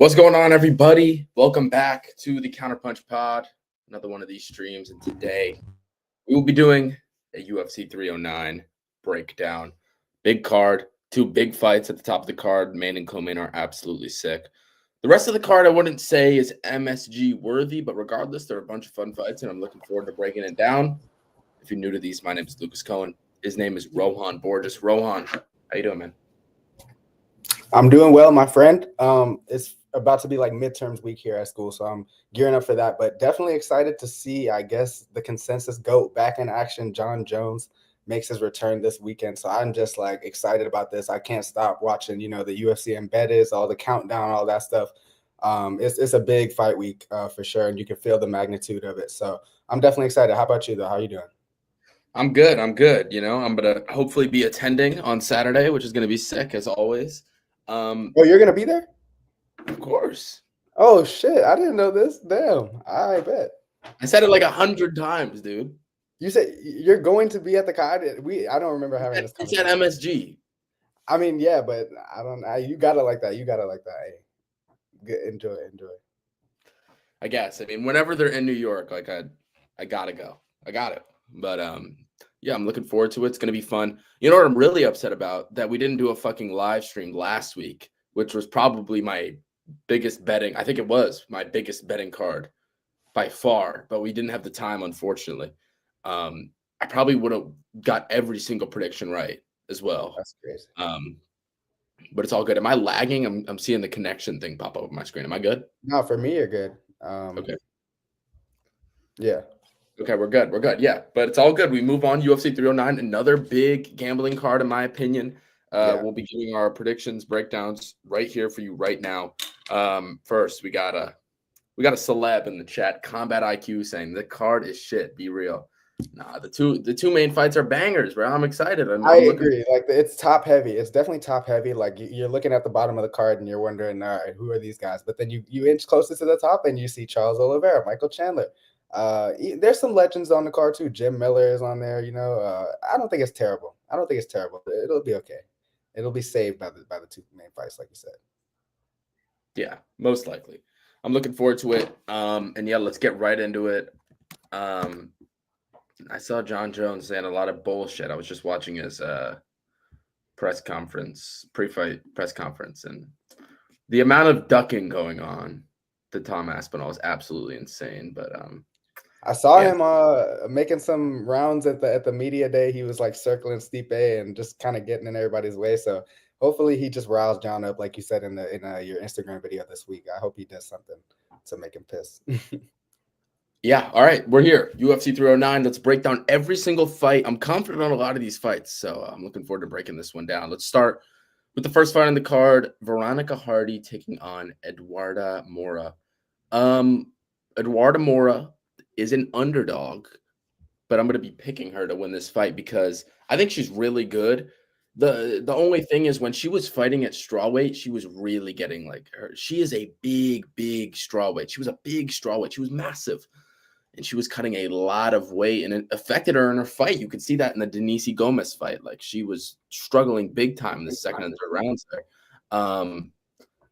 What's going on, everybody? Welcome back to the Counterpunch Pod, another one of these streams. And today we will be doing a UFC 309 breakdown. Big card, two big fights at the top of the card. Main and co-main are absolutely sick. The rest of the card I wouldn't say is MSG worthy, but regardless, there are a bunch of fun fights, and I'm looking forward to breaking it down. If you're new to these, my name is Lucas Cohen. His name is Rohan Borges. Rohan, how you doing, man? I'm doing well, my friend. It's about to be like midterms week here at school, so I'm gearing up for that. But definitely excited to see, I guess, the consensus GOAT back in action. John Jones makes his return this weekend, so I'm just like excited about this. I can't stop watching, the UFC embedded, all the countdown, all that stuff. It's a big fight week for sure, and you can feel the magnitude of it. So I'm definitely excited. How about you, though? How are you doing? I'm good. I'm good. I'm gonna hopefully be attending on Saturday, which is gonna be sick as always. Oh, you're gonna be there? Of course. Oh shit! I didn't know this. Damn, I bet. I said it like 100 times, dude. You said you're going to be at the card. I don't remember having this conversation. It's at MSG. I mean, yeah, but I don't. You got it like that. You got it like that. Hey, good, enjoy. I guess. I mean, whenever they're in New York, like I gotta go. I got it. But yeah, I'm looking forward to it. It's gonna be fun. You know what I'm really upset about? That we didn't do a fucking live stream last week, which was probably my biggest betting. I think it was my biggest betting card by far, but we didn't have the time, unfortunately. I probably would have got every single prediction right as well. That's crazy. But it's all good. Am I lagging? I'm seeing the connection thing pop up on my screen. Am I good? No, for me, you're good. Okay. Yeah. Okay, we're good. We're good. Yeah, but it's all good. We move on. UFC 309, another big gambling card, in my opinion. We'll be giving our predictions, breakdowns right here for you right now. First, we got a celeb in the chat, Combat IQ, saying the card is shit. Be real. Nah, the two main fights are bangers, bro. I'm excited. I agree. Like it's top heavy. It's definitely top heavy. Like you're looking at the bottom of the card and you're wondering, all right, who are these guys? But then you inch closer to the top and you see Charles Oliveira, Michael Chandler. There's some legends on the card too. Jim Miller is on there. I don't think it's terrible. It'll be okay. It'll be saved by the two main fights, like you said. Yeah, most likely. I'm looking forward to it. And yeah, let's get right into it. I saw John Jones saying a lot of bullshit. I was just watching his pre-fight press conference, and the amount of ducking going on to Tom Aspinall is absolutely insane. But I saw him making some rounds at the media day. He was like circling Stipe and just kind of getting in everybody's way. So hopefully he just riles John up, like you said in your Instagram video this week. I hope he does something to make him piss. Yeah, all right, we're here. UFC 309. Let's break down every single fight. I'm confident on a lot of these fights, so I'm looking forward to breaking this one down. Let's start with the first fight on the card, Veronica Hardy taking on Eduarda Moura. Eduarda Moura is an underdog, but I'm going to be picking her to win this fight because I think she's really good. The only thing is when she was fighting at strawweight, she was really getting like her. She is a big strawweight. She was a big strawweight. She was massive. And she was cutting a lot of weight, and it affected her in her fight. You could see that in the Denise Gomez fight. Like, she was struggling big time in the second and third rounds there.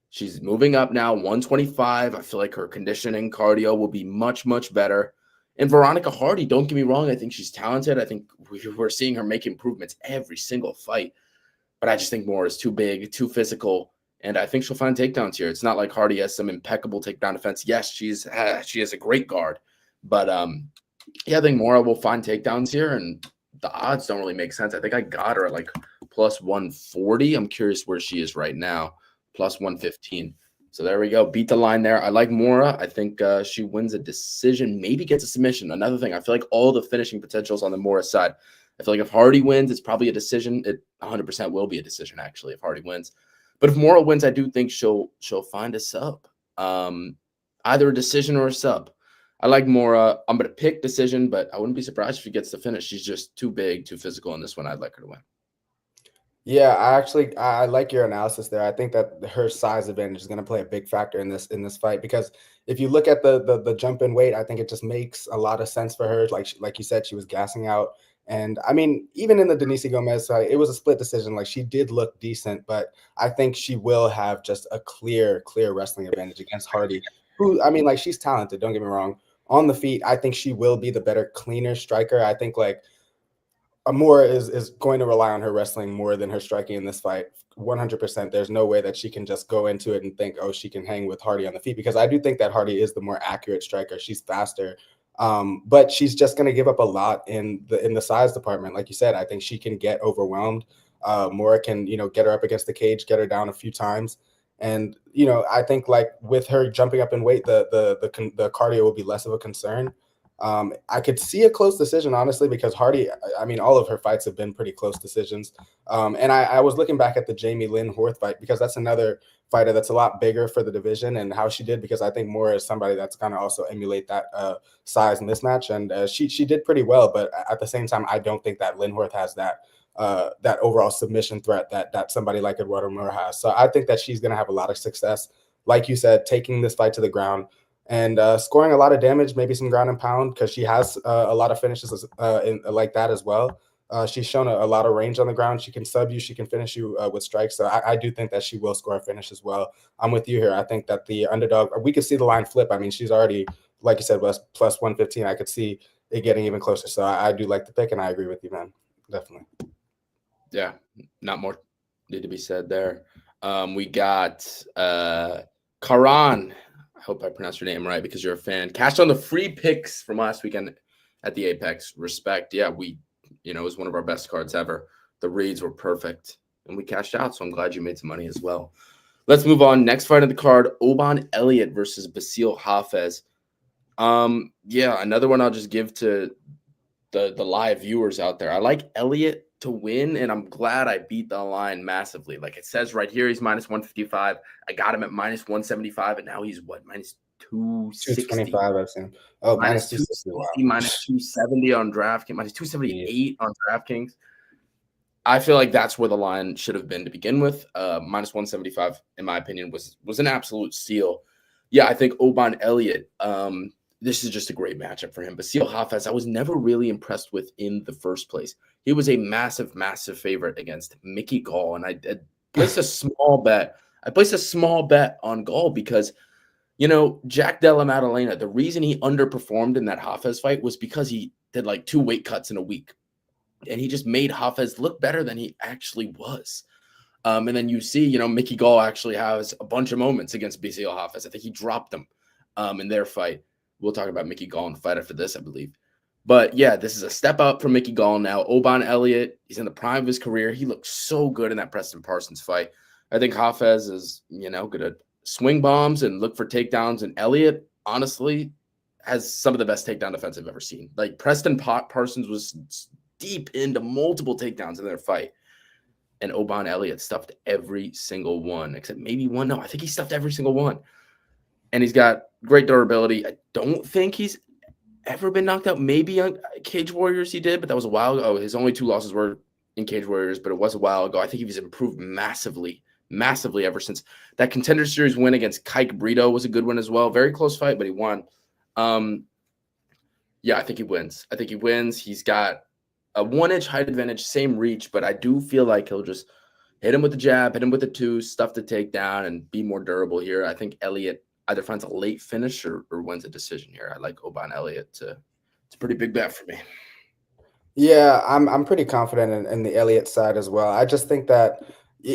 She's moving up now, 125. I feel like her conditioning, cardio will be much better. And Veronica Hardy, don't get me wrong, I think she's talented. I think we're seeing her make improvements every single fight. But I just think Moura is too big, too physical, and I think she'll find takedowns here. It's not like Hardy has some impeccable takedown defense. Yes, she has a great guard. But yeah, I think Moura will find takedowns here, and the odds don't really make sense. I think I got her at like plus 140. I'm curious where she is right now, plus 115. So there we go. Beat the line there. I like Moura. I think she wins a decision, maybe gets a submission. Another thing, I feel like all the finishing potentials on the Moura side. I feel like if Hardy wins, it's probably a decision. It 100% will be a decision, actually, if Hardy wins. But if Moura wins, I do think she'll find a sub, either a decision or a sub. I like Moura. I'm going to pick decision, but I wouldn't be surprised if she gets the finish. She's just too big, too physical in this one. I'd like her to win. Yeah, I like your analysis there. I think that her size advantage is going to play a big factor in this fight, because if you look at the jump in weight, I think it just makes a lot of sense for her. Like you said, she was gassing out, And I mean, even in the Denise Gomez fight, it was a split decision. Like she did look decent, but I think she will have just a clear wrestling advantage against Hardy, who, I mean, like she's talented, don't get me wrong. On the feet, I think she will be the better, cleaner striker. I think like Amora is going to rely on her wrestling more than her striking in this fight. 100%. There's no way that she can just go into it and think, oh, she can hang with Hardy on the feet, because I do think that Hardy is the more accurate striker. She's faster, but she's just going to give up a lot in the size department. Like you said, I think she can get overwhelmed. Mora can, get her up against the cage, get her down a few times. And, I think like with her jumping up in weight, the cardio will be less of a concern. I could see a close decision, honestly, because Hardy, I mean, all of her fights have been pretty close decisions. And I was looking back at the Jamie Lynn Horth fight, because that's another fighter that's a lot bigger for the division, and how she did, because I think Mora is somebody that's going to also emulate that size mismatch. And she did pretty well. But at the same time, I don't think that Lynn Horth has that overall submission threat that somebody like Eduardo Mora has. So I think that she's going to have a lot of success, like you said, taking this fight to the ground and scoring a lot of damage, maybe some ground and pound, because she has a lot of finishes like that as well. She's shown a lot of range on the ground. She can sub you. She can finish you with strikes. So I do think that she will score a finish as well. I'm with you here. I think that the underdog, we could see the line flip. I mean, she's already, like you said, was plus 115. I could see it getting even closer. So I do like the pick, and I agree with you, man. Definitely. Yeah, not more need to be said there. We got Karan. I hope I pronounced your name right because you're a fan. Cashed on the free picks from last weekend at the Apex. Respect. Yeah, it was one of our best cards ever. The reads were perfect, and we cashed out, so I'm glad you made some money as well. Let's move on. Next fight on the card, Oban Elliott versus Basil Hafez. Yeah, another one I'll just give to the live viewers out there. I like Elliott to win, and I'm glad I beat the line massively. Like it says right here, he's minus 155. I got him at minus 175, and now he's what, minus 260? 225, I've seen. Oh, minus 260. Wow. Minus 270 on DraftKings, minus 278 on DraftKings. I feel like that's where the line should have been to begin with. Minus 175, in my opinion, was an absolute steal. Yeah, I think Oban Elliott, this is just a great matchup for him. Basil Hafez, I was never really impressed with in the first place. He was a massive, massive favorite against Mickey Gall, and I placed a small bet. I placed a small bet on Gall because, Jack Della Maddalena, the reason he underperformed in that Hafez fight was because he did like 2 weight cuts in a week, and he just made Hafez look better than he actually was. And then you see, Mickey Gall actually has a bunch of moments against Basil Hafez. I think he dropped them in their fight. We'll talk about Mickey Gall in the fight after this, I believe. But yeah, this is a step up from Mickey Gall now. Oban Elliott, he's in the prime of his career. He looked so good in that Preston Parsons fight. I think Hafez is, going to swing bombs and look for takedowns. And Elliott, honestly, has some of the best takedown defense I've ever seen. Like Preston Parsons was deep into multiple takedowns in their fight. And Oban Elliott stuffed every single one, except maybe one. No, I think he stuffed every single one. And he's got great durability. I don't think he's ever been knocked out. Maybe on Cage Warriors he did, but that was a while ago. His only 2 losses were in Cage Warriors, but it was a while ago. I think he's improved massively ever since that Contender Series win against Kike Brito was a good one as well. Very close fight, but he won. Yeah, I think he wins. He's got a 1-inch height advantage, same reach, but I do feel like he'll just hit him with the jab, hit him with the 2, stuff the takedown, and be more durable here. I think Elliott either finds a late finish or wins a decision here. I like Oban Elliott. It's a pretty big bet for me. Yeah, I'm pretty confident in the Elliott side as well. I just think that,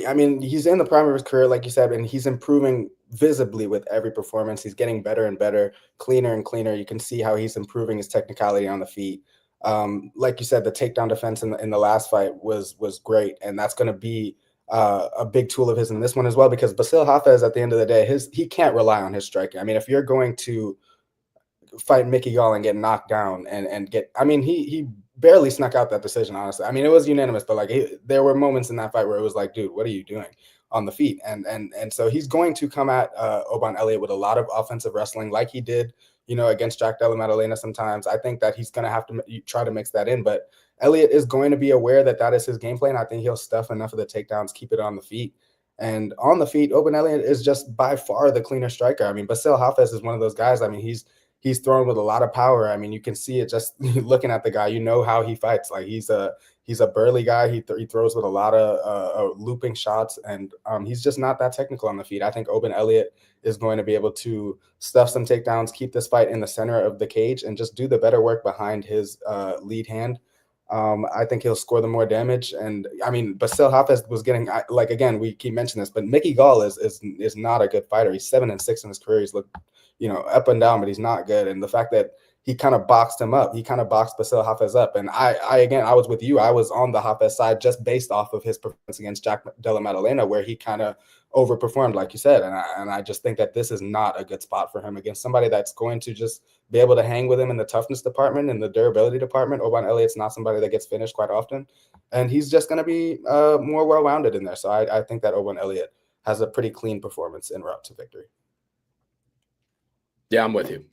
I mean, he's in the prime of his career, like you said, and he's improving visibly with every performance. He's getting better and better, cleaner and cleaner. You can see how he's improving his technicality on the feet. Like you said, the takedown defense in the last fight was great, and that's going to be a big tool of his in this one as well, because Basil Hafez, at the end of the day, he can't rely on his striking. I mean, if you're going to fight Mickey Gall and get knocked down and get, I mean, he barely snuck out that decision, honestly. I mean, it was unanimous, but like there were moments in that fight where it was like, dude, what are you doing on the feet? And so he's going to come at Oban Elliott with a lot of offensive wrestling, like he did, against Jack Della Maddalena sometimes. I think that he's going to have to try to mix that in, but Elliott is going to be aware that is his game plan. I think he'll stuff enough of the takedowns, keep it on the feet. And on the feet, Oban Elliott is just by far the cleaner striker. I mean, Basil Hafez is one of those guys. I mean, he's he's thrown with a lot of power. I mean, you can see it just looking at the guy. You know how he fights. Like he's a burly guy. He throws with a lot of looping shots, and he's just not that technical on the feet. I think Open Elliott is going to be able to stuff some takedowns, keep this fight in the center of the cage, and just do the better work behind his lead hand. I think he'll score the more damage. And I mean, Basil Hafez was getting, like, again, we keep mentioning this, but Mickey Gall is not a good fighter. He's 7-6 in his career. He's looked, up and down, but he's not good. And the fact that he kind of boxed him up, he kind of boxed Basil Hafez up. And I was with you. I was on the Hafez side just based off of his performance against Jack Della Maddalena, where he kind of overperformed, like you said. And I just think that this is not a good spot for him against somebody that's going to just be able to hang with him in the toughness department and the durability department. Oban Elliott's not somebody that gets finished quite often, and he's just going to be more well-rounded in there. So I think that Oban Elliott has a pretty clean performance en route to victory. Yeah, I'm with you.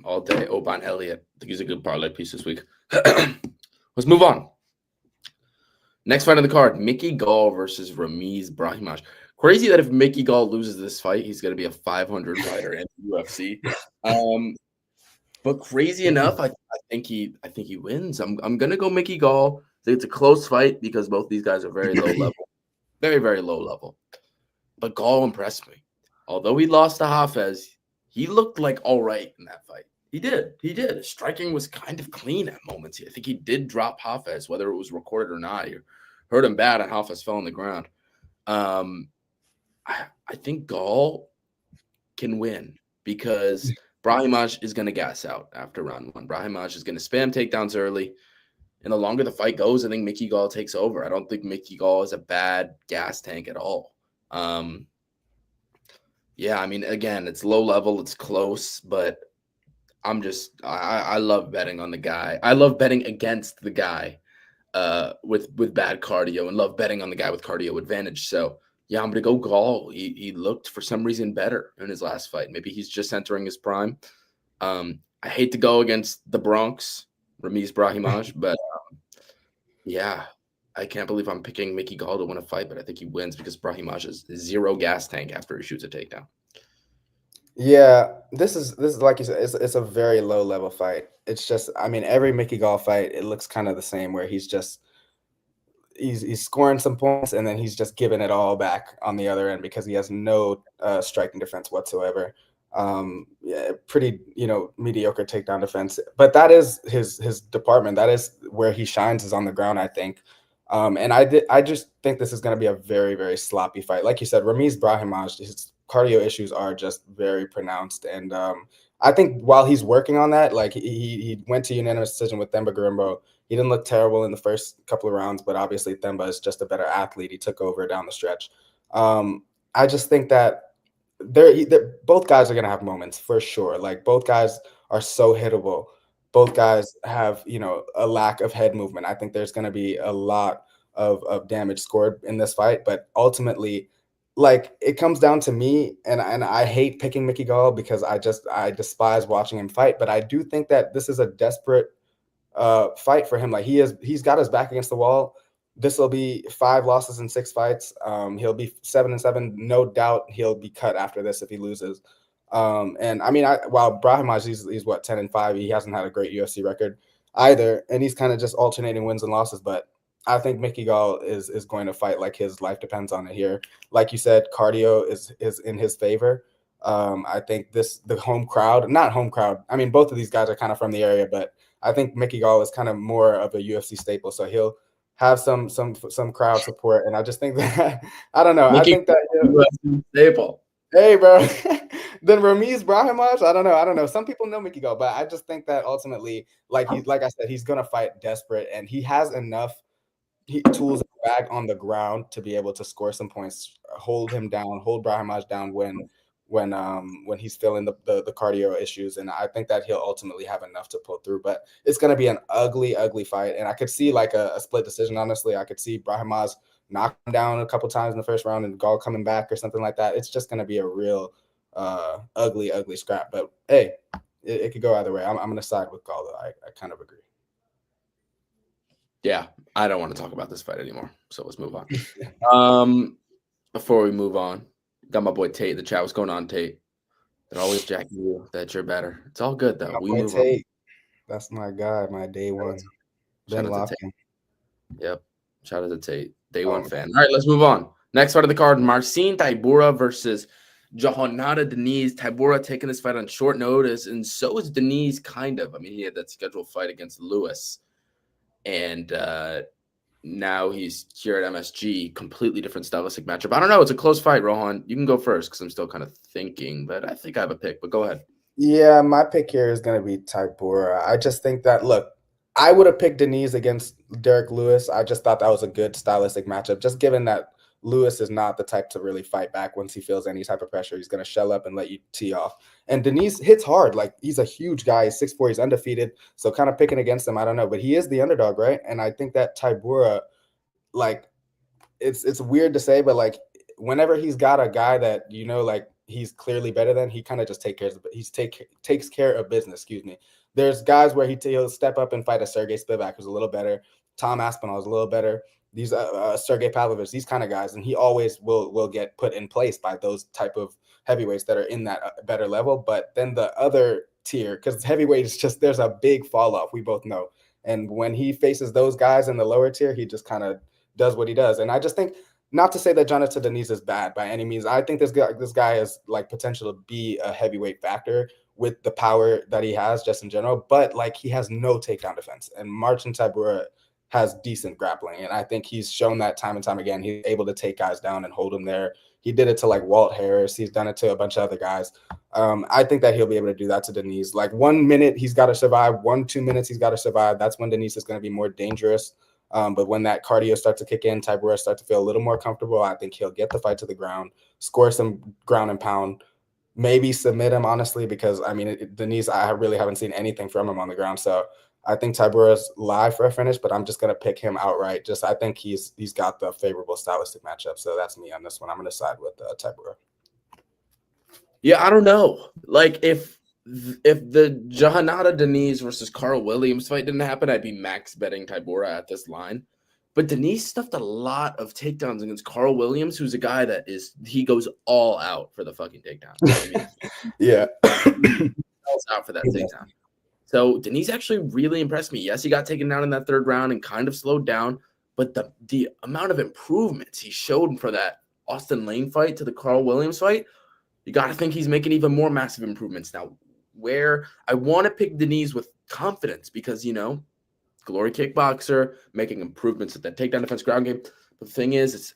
All day. Oban Elliott. I think he's a good parlay piece this week. Let's move on. Next fight on the card, Mickey Gall versus Ramiz Brahimaj. Crazy that if Mickey Gall loses this fight, he's going to be a 500 fighter in the UFC. But crazy enough, I think he wins. I'm gonna go Mickey Gall. I think it's a close fight because both these guys are very low level, very, very low level. But Gall impressed me. Although he lost to Hafez, he looked like all right in that fight. He did. His striking was kind of clean at moments. I think he did drop Hafez, whether it was recorded or not. He hurt him bad, and Hafez fell on the ground. I think Gall can win because Brahimaj is going to gas out after round one. Brahimaj is going to spam takedowns early. And the longer the fight goes, I think Mickey Gall takes over. I don't think Mickey Gall is a bad gas tank at all. Yeah, I mean, again, it's low level, it's close, but I love betting on the guy. I love betting against the guy with bad cardio, and love betting on the guy with cardio advantage. So yeah, I'm going to go Gall. He looked for some reason better in his last fight. Maybe he's just entering his prime. I hate to go against the Bronx, Ramiz Brahimaj, but yeah, I can't believe I'm picking Mickey Gall to win a fight, but I think he wins because Brahimaj is zero gas tank after he shoots a takedown. Yeah, this is like you said, it's a very low level fight. It's just, I mean, every Mickey Gall fight, it looks kind of the same, where he's scoring some points and then he's just giving it all back on the other end because he has no striking defense whatsoever. Yeah, pretty mediocre takedown defense, but that is his department. That is where he shines, is on the ground, I think. And I just think this is going to be a very, very sloppy fight. Like you said, Ramiz Brahimaj, his cardio issues are just very pronounced, and I think while he's working on that, like he went to unanimous decision with Themba Gorimbo. He didn't look terrible in the first couple of rounds, but obviously Themba is just a better athlete. He took over down the stretch. I just think that both guys are going to have moments for sure. Like, both guys are so hittable. Both guys have, a lack of head movement. I think there's going to be a lot of damage scored in this fight, but ultimately, like, it comes down to me, and I hate picking Mickey Gall because I despise watching him fight, but I do think that this is a desperate fight for him. Like, he's got his back against the wall. This will be 5 losses in 6 fights. He'll be 7-7. No doubt he'll be cut after this if he loses. And I mean, while Brahimaj, he's what, 10-5. He hasn't had a great UFC record either, and he's kind of just alternating wins and losses. But I think Mickey Gall is going to fight like his life depends on it here. Like you said, cardio is in his favor. I think the home crowd, not home crowd. I mean, both of these guys are kind of from the area, but I think Mickey Gall is kind of more of a UFC staple, so he'll have some crowd support. And I just think that I don't know. I think that UFC staple. Hey, bro. Then Ramiz Brahimaj, I don't know. Some people know Mickey Gall, but I just think that ultimately, like I said, he's gonna fight desperate, and he has enough tools in the bag on the ground to be able to score some points, hold him down, hold Brahimaj down when he's feeling the cardio issues. And I think that he'll ultimately have enough to pull through. But it's going to be an ugly fight, and I could see like a split decision. Honestly, I could see Brahimaj knock him down a couple times in the first round and Gall coming back or something like that. It's just going to be a real ugly scrap. But hey, it could go either way. I'm going to side with Gall, though. I kind of agree. Yeah, I don't want to talk about this fight anymore. So let's move on. Before we move on, got my boy Tate in the chat. What's going on, Tate? They're always jacking you that you're better. It's all good though. My We boy move on. Tate, that's my guy, my day Shout out one. to, shout Been out to Tate. locking. Yep. Shout out to Tate. Day Oh one man. fan. All right, let's move on. Next fight of the card, Marcin Tybura versus Johannata Denise. Tybura taking this fight on short notice, and so is Denise, kind of. I mean, he had that scheduled fight against Lewis. And now he's here at MSG, completely different stylistic matchup. I don't know. It's a close fight, Rohan. You can go first because I'm still kind of thinking, but I think I have a pick. But go ahead. Yeah, my pick here is going to be Tybura. I just think that, look, I would have picked Denise against Derek Lewis. I just thought that was a good stylistic matchup, just given that Lewis is not the type to really fight back once he feels any type of pressure. He's going to shell up and let you tee off. And Denise hits hard. Like, he's a huge guy. He's 6'4", he's undefeated. So kind of picking against him, I don't know. But he is the underdog, right? And I think that Tybura, like, it's weird to say, but like whenever he's got a guy that like he's clearly better than, he kind of just takes care of business. Excuse me. There's guys where he'll step up and fight a Sergey Spivak who's a little better. Tom Aspinall is a little better. These Sergey Pavlovich, these kind of guys, and he always will get put in place by those type of heavyweights that are in that better level. But then the other tier, because heavyweight is just, there's a big fall off. We both know. And when he faces those guys in the lower tier, he just kind of does what he does. And I just think, not to say that Jonathan Denise is bad by any means. I think this guy has like potential to be a heavyweight factor with the power that he has just in general, but like he has no takedown defense. And Marcin Tybura has decent grappling. And I think he's shown that time and time again. He's able to take guys down and hold them there. He did it to like Walt Harris. He's done it to a bunch of other guys. I think that he'll be able to do that to Denise. Like 1 minute, he's got to survive. 2 minutes, he's got to survive. That's when Denise is going to be more dangerous. But when that cardio starts to kick in, Tybura starts to feel a little more comfortable. I think he'll get the fight to the ground, score some ground and pound, maybe submit him, honestly, because, I mean, Denise, I really haven't seen anything from him on the ground. So I think Tybura's live for a finish, but I'm just going to pick him outright. Just I think he's got the favorable stylistic matchup. So that's me on this one. I'm going to side with Tybura. Yeah, I don't know. Like if the Johannata Denise versus Carl Williams fight didn't happen, I'd be max betting Tybura at this line. But Denise stuffed a lot of takedowns against Carl Williams, who's a guy that he goes all out for the fucking takedown. I mean, yeah, all out for that takedown. So Denise actually really impressed me. Yes, he got taken down in that third round and kind of slowed down, but the amount of improvements he showed for that Austin Lane fight to the Carl Williams fight, you got to think he's making even more massive improvements now. Where I want to pick Denise with confidence because, glory kickboxer, making improvements at that takedown defense ground game. But the thing is,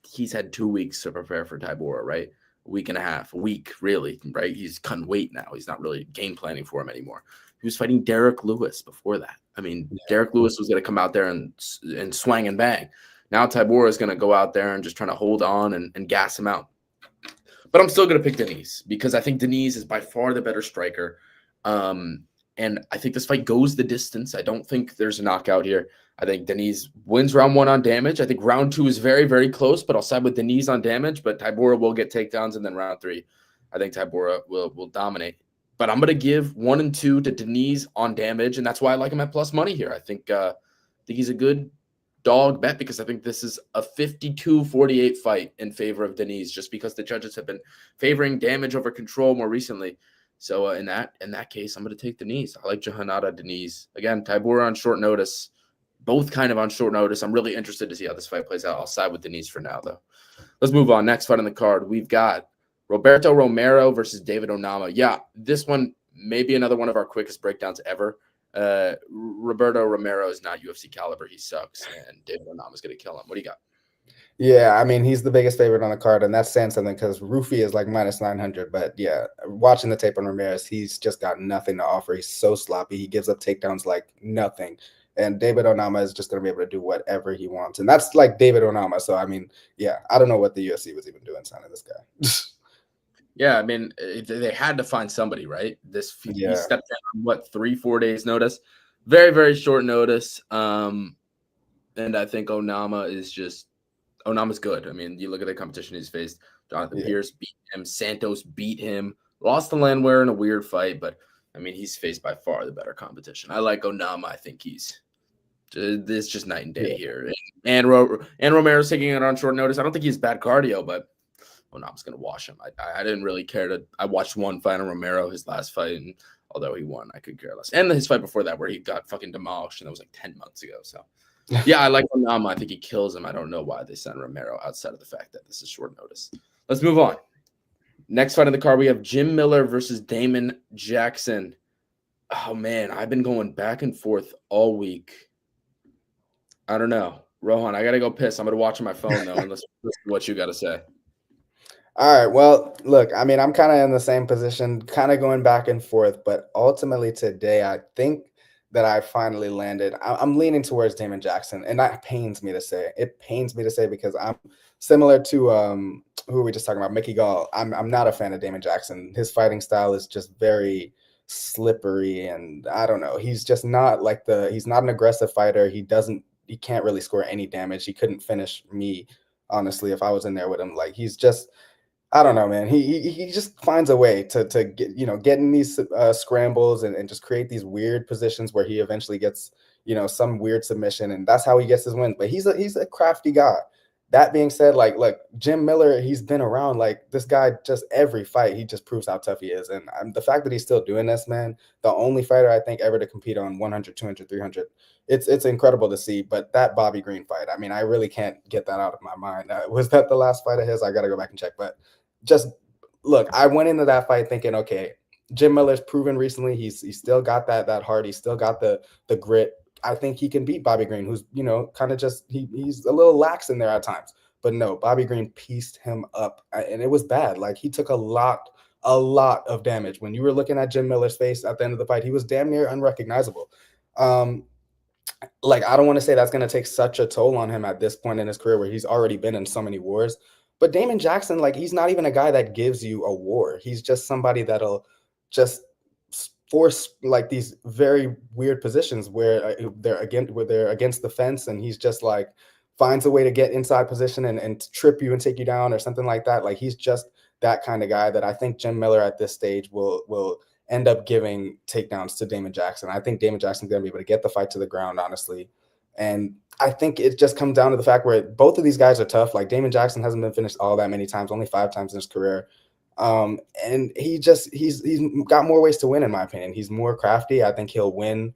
he's had 2 weeks to prepare for Tybura, right? A week and a half, a week, really, right? He's cutting weight now. He's not really game planning for him anymore. He was fighting Derek Lewis before that. Derek Lewis was going to come out there and swang and bang. Now Tybura is going to go out there and just trying to hold on and gas him out. But I'm still going to pick Denise because I think Denise is by far the better striker. And I think this fight goes the distance. I don't think there's a knockout here. I think Denise wins round 1 on damage. I think round 2 is very, very close, but I'll side with Denise on damage. But Tybura will get takedowns, and then round 3, I think Tybura will dominate. But I'm going to give 1 and 2 to Denise on damage, and that's why I like him at plus money here. I think he's a good dog bet because I think this is a 52-48 fight in favor of Denise, just because the judges have been favoring damage over control more recently. So in that case, I'm going to take Denise. I like Johannata Denise. Again, Tybura on short notice, both kind of on short notice. I'm really interested to see how this fight plays out. I'll side with Denise for now, though. Let's move on. Next fight on the card, we've got Roberto Romero versus David Onama. Yeah, this one may be another one of our quickest breakdowns ever. Roberto Romero is not UFC caliber. He sucks, and David Onama is going to kill him. What do you got? Yeah, he's the biggest favorite on the card, and that's saying something because Rufy is like minus 900. But yeah, watching the tape on Ramirez, he's just got nothing to offer. He's so sloppy. He gives up takedowns like nothing. And David Onama is just going to be able to do whatever he wants. And that's like David Onama. So, yeah, I don't know what the UFC was even doing signing this guy. Yeah, they had to find somebody, right? He stepped down on 3-4 days notice, very, very short notice. And I think Onama's good. You look at the competition he's faced. Jonathan Pierce beat him. Santos beat him. Lost to Landwehr in a weird fight, but he's faced by far the better competition. I like Onama. I think it's just night and day here. And Romero's taking it on short notice. I don't think he's bad cardio, but oh no, I'm just gonna wash him. I didn't really care to. I watched one fight on Romero, his last fight, and although he won, I could care less. And his fight before that, where he got fucking demolished, and that was like 10 months ago. So yeah, I like Onama. I think he kills him. I don't know why they sent Romero outside of the fact that this is short notice. Let's move on. Next fight on the card, we have Jim Miller versus Damon Jackson. Oh man, I've been going back and forth all week. I don't know. Rohan, I gotta go piss. I'm gonna watch on my phone though, and listen to what you gotta say. All right. Well, look, I mean, I'm kind of in the same position, kind of going back and forth, but ultimately today, I think that I finally landed. I'm leaning towards Damon Jackson, and that pains me to say. It pains me to say because I'm similar to who were we just talking about, Mickey Gall. I'm not a fan of Damon Jackson. His fighting style is just very slippery, and I don't know. He's just not like he's not an aggressive fighter. He can't really score any damage. He couldn't finish me, honestly, if I was in there with him. Like he's just, I don't know, man. He just finds a way to get, get in these scrambles and just create these weird positions where he eventually gets, some weird submission, and that's how he gets his wins. But he's a crafty guy. That being said, like, look, Jim Miller, he's been around. Like this guy, just every fight, he just proves how tough he is. And the fact that he's still doing this, man, the only fighter I think ever to compete on 100, 200, 300, it's incredible to see. But that Bobby Green fight, I mean, I really can't get that out of my mind. Was that the last fight of his? I got to go back and check. But just look, I went into that fight thinking, okay, Jim Miller's proven recently he's still got that heart, he's still got the grit. I think he can beat Bobby Green, who's kind of just he's a little lax in there at times. But no, Bobby Green pieced him up, and it was bad. Like he took a lot of damage. When you were looking at Jim Miller's face at the end of the fight, he was damn near unrecognizable. Like I don't want to say that's going to take such a toll on him at this point in his career where he's already been in so many wars. But Damon Jackson, like he's not even a guy that gives you a war. He's just somebody that'll just force like these very weird positions where they're against the fence, and he's just like finds a way to get inside position and trip you and take you down or something like that. Like he's just that kind of guy that I think Jim Miller at this stage will end up giving takedowns to Damon Jackson. I think Damon Jackson's going to be able to get the fight to the ground, honestly. And I think it just comes down to the fact where both of these guys are tough. Like Damon Jackson hasn't been finished all that many times, only 5 times in his career. And he's got more ways to win, in my opinion. He's more crafty. I think he'll win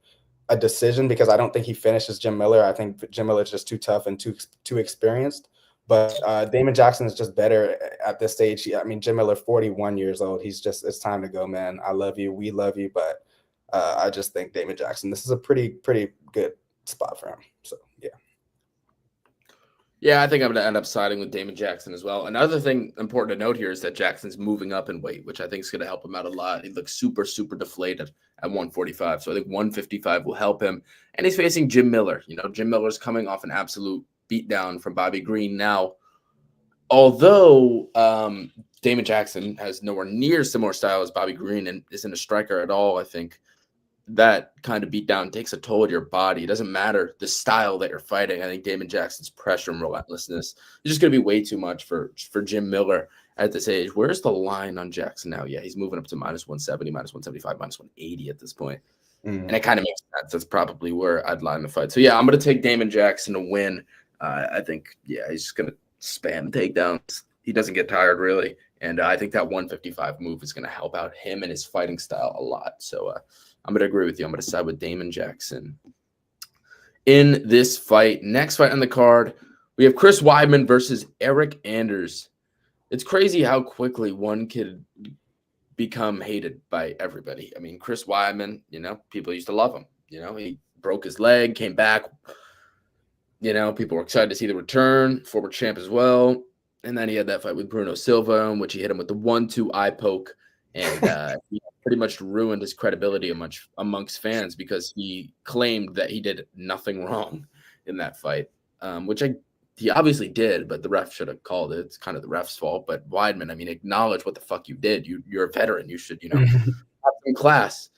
a decision because I don't think he finishes Jim Miller. I think Jim Miller is just too tough and too experienced. But Damon Jackson is just better at this stage. I mean, Jim Miller, 41 years old. It's time to go, man. I love you. We love you. But I just think Damon Jackson, this is a pretty good spot for him. So, yeah. Yeah, I think I'm going to end up siding with Damon Jackson as well. Another thing important to note here is that Jackson's moving up in weight, which I think is going to help him out a lot. He looks super, super deflated at 145. So I think 155 will help him. And he's facing Jim Miller. Jim Miller's coming off an absolute beatdown from Bobby Green now. Although Damon Jackson has nowhere near similar style as Bobby Green and isn't a striker at all, I think that kind of beatdown takes a toll on your body. It doesn't matter the style that you're fighting. I think Damon Jackson's pressure and relentlessness is just going to be way too much for Jim Miller at this age. Where's the line on Jackson now? Yeah, he's moving up to minus 170, minus 175, minus 180 at this point. And it kind of makes sense. That's probably where I'd line the fight. So, yeah, I'm going to take Damon Jackson to win. I think, yeah, he's just going to spam takedowns. He doesn't get tired, really. And I think that 155 move is going to help out him and his fighting style a lot. So, I'm going to agree with you. I'm going to side with Damon Jackson in this fight. Next fight on the card, we have Chris Weidman versus Eric Anders. It's crazy how quickly one could become hated by everybody. I mean, Chris Weidman, people used to love him. He broke his leg, came back. People were excited to see the return, former champ as well. And then he had that fight with Bruno Silva, in which he hit him with the 1-2 eye poke. And he pretty much ruined his credibility amongst fans because he claimed that he did nothing wrong in that fight, which he obviously did, but the ref should have called it. It's kind of the ref's fault. But Weidman, I mean, acknowledge what the fuck you did. You're a veteran. You should, have some class.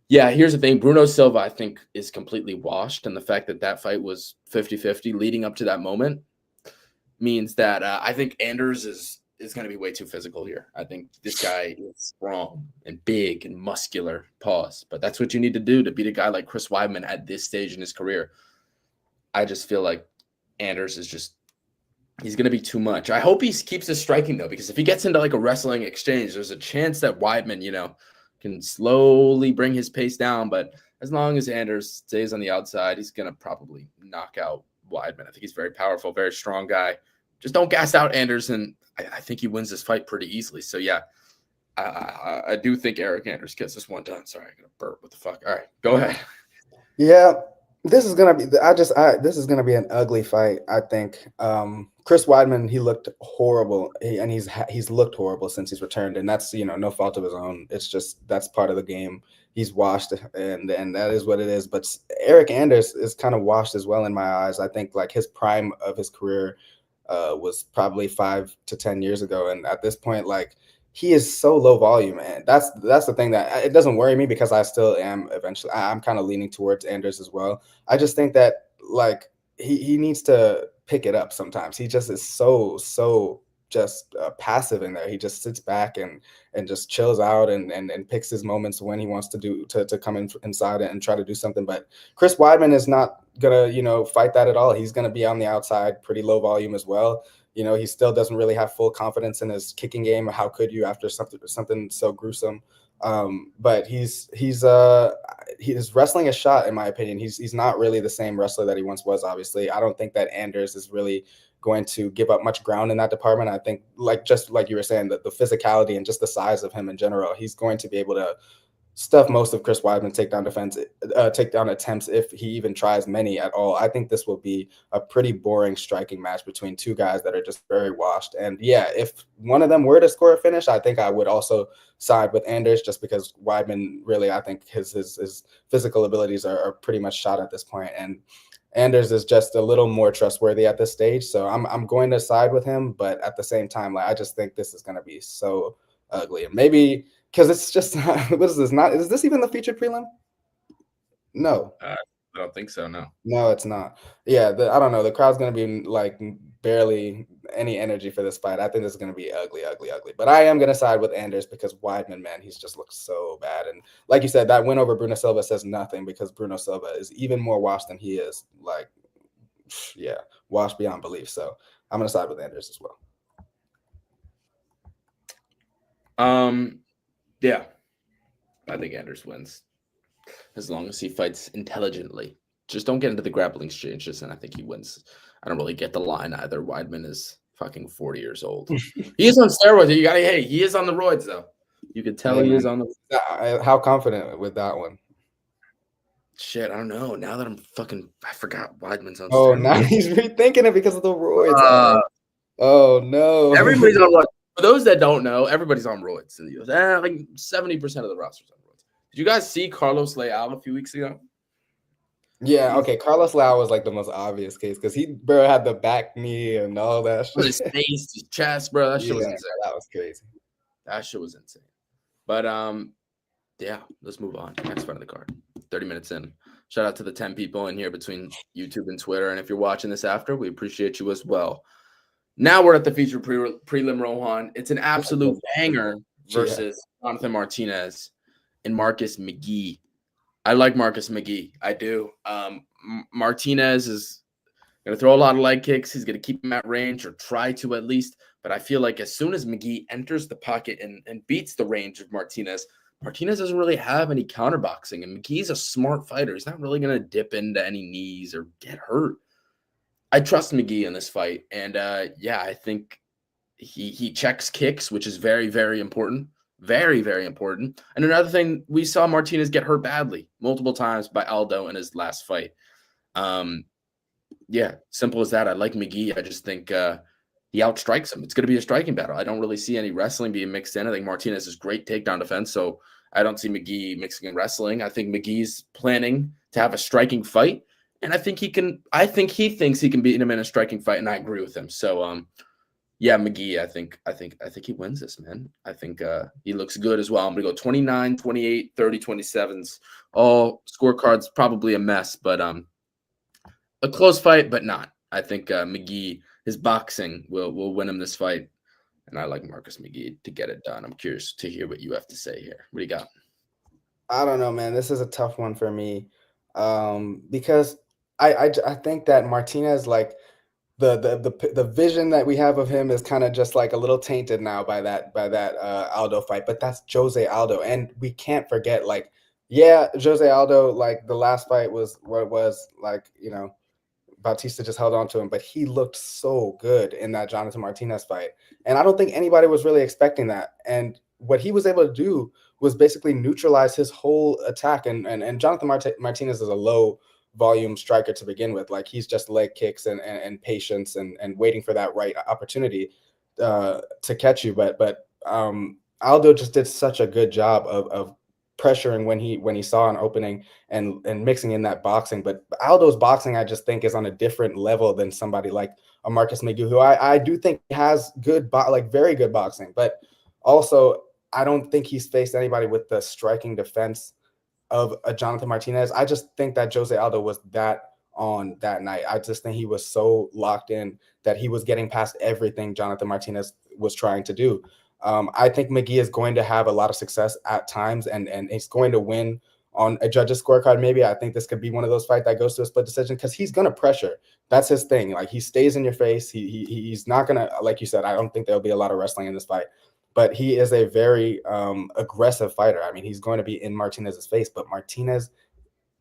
Yeah, here's the thing. Bruno Silva, I think, is completely washed. And the fact that fight was 50-50 leading up to that moment means that I think Anders is going to be way too physical here. I think this guy is strong and big and muscular, but that's what you need to do to beat a guy like Chris Weidman at this stage in his career. I just feel like Anders is just he's going to be too much. I hope he keeps his striking, though, because if he gets into like a wrestling exchange, there's a chance that Weidman, can slowly bring his pace down. But as long as Anders stays on the outside, he's going to probably knock out Weidman. I think he's very powerful, very strong guy. Just don't gas out Anders, and I think he wins this fight pretty easily. So, yeah, I do think Eric Anders gets this one done. Sorry, I'm going to burp. What the fuck? All right, go ahead. Yeah, this is gonna be. This is gonna be an ugly fight. I think. Chris Weidman, he looked horrible, and he's looked horrible since he's returned, and that's no fault of his own. It's just that's part of the game. He's washed, and that is what it is. But Eric Anders is kind of washed as well in my eyes. I think like his prime of his career was probably 5 to 10 years ago, and at this point, like he is so low volume, and that's the thing that it doesn't worry me because I still am eventually. I'm kind of leaning towards Anders as well. I just think that like he needs to pick it up sometimes. He just is so just passive in there. He just sits back and just chills out and picks his moments when he wants to come inside and try to do something. But Chris Weidman is not gonna fight that at all. He's gonna be on the outside, pretty low volume as well. He still doesn't really have full confidence in his kicking game. How could you after something so gruesome? But he's wrestling a shot, in my opinion. He's not really the same wrestler that he once was. Obviously, I don't think that Anders is really going to give up much ground in that department. I think, just like you were saying, that the physicality and just the size of him in general, he's going to be able to stuff most of Chris Weidman's takedown attempts if he even tries many at all. I think this will be a pretty boring striking match between two guys that are just very washed. And yeah, if one of them were to score a finish, I think I would also side with Anders just because Weidman really, I think his physical abilities are pretty much shot at this point. And Anders is just a little more trustworthy at this stage. So I'm going to side with him, but at the same time, like I just think this is going to be so ugly. And maybe because it's just what is this? Not is this even the featured prelim? No, I don't think so. No. no, it's not. Yeah, I don't know. The crowd's gonna be like barely any energy for this fight. I think this is gonna be ugly, ugly, ugly. But I am gonna side with Anders because Weidman, man, he's just looked so bad. And like you said, that win over Bruno Silva says nothing because Bruno Silva is even more washed than he is. Like, yeah, washed beyond belief. So I'm gonna side with Anders as well. Yeah, I think Anders wins as long as he fights intelligently. Just don't get into the grappling exchanges, and I think he wins. I don't really get the line either. Weidman is fucking 40 years old. He is on steroids. He is on the roids though. You can tell he is on the. How confident with that one? Shit, I don't know. Now that I forgot Weidman's on. Oh, steroids. now he's rethinking it because of the roids. Oh no! Everybody's on roids. For those that don't know, everybody's on roids in the US. Like 70% of the roster's on roids. Did you guys see Carlos Leal a few weeks ago? Yeah, okay. Carlos Lau was like the most obvious case because he had the back knee and all that shit. His face, his chest, bro. That shit was insane. That was crazy. That shit was insane. But yeah, let's move on. Next fight of the card. 30 minutes in. Shout out to the 10 people in here between YouTube and Twitter. And if you're watching this after, we appreciate you as well. Now we're at the feature prelim, Rohan. It's an absolute banger versus Jonathan Martinez and Marcus McGee. I like Marcus McGee. I do. Martinez is going to throw a lot of leg kicks. He's going to keep him at range or try to at least. But I feel like as soon as McGee enters the pocket and beats the range of Martinez, Martinez doesn't really have any counterboxing. And McGee's a smart fighter. He's not really going to dip into any knees or get hurt. I trust McGee in this fight. And yeah, I think he checks kicks, which is very, very important. Very, very important. And another thing, we saw Martinez get hurt badly multiple times by Aldo in his last fight. Yeah, simple as that. I like McGee. I just think he outstrikes him. It's going to be a striking battle. I don't really see any wrestling being mixed in. I think Martinez is great takedown defense, so I don't see McGee mixing in wrestling. I think McGee's planning to have a striking fight, and I think he thinks he can beat him in a striking fight, and I agree with him. So yeah, McGee, I think he wins this, man. I think he looks good as well. I'm going to go 29, 28, 30, 27s. All scorecards probably a mess, but a close fight, but not. I think McGee, his boxing will win him this fight, and I like Marcus McGee to get it done. I'm curious to hear what you have to say here. What do you got? I don't know, man. This is a tough one for me because I think that Martinez, like, the vision that we have of him is kind of just like a little tainted now by that Aldo fight. But that's Jose Aldo, and we can't forget, like, yeah, Jose Aldo, like the last fight was what it was, like, Bautista just held on to him, but he looked so good in that Jonathan Martinez fight. And I don't think anybody was really expecting that. And what he was able to do was basically neutralize his whole attack. And Jonathan Martinez is a low volume striker to begin with. Like, he's just leg kicks and patience and waiting for that right opportunity to catch you. But Aldo just did such a good job of pressuring when he saw an opening and mixing in that boxing. But Aldo's boxing, I just think, is on a different level than somebody like a Marcus McGee, who I do think has good, like very good boxing, but also I don't think he's faced anybody with the striking defense of a Jonathan Martinez. I just think that Jose Aldo was that on that night. I just think he was so locked in that he was getting past everything Jonathan Martinez was trying to do. I think McGee is going to have a lot of success at times, and he's going to win on a judge's scorecard. Maybe I think this could be one of those fights that goes to a split decision because he's going to pressure. That's his thing. Like, he stays in your face. He's not going to, like you said, I don't think there'll be a lot of wrestling in this fight, but he is a very aggressive fighter. I mean, he's going to be in Martinez's face, but Martinez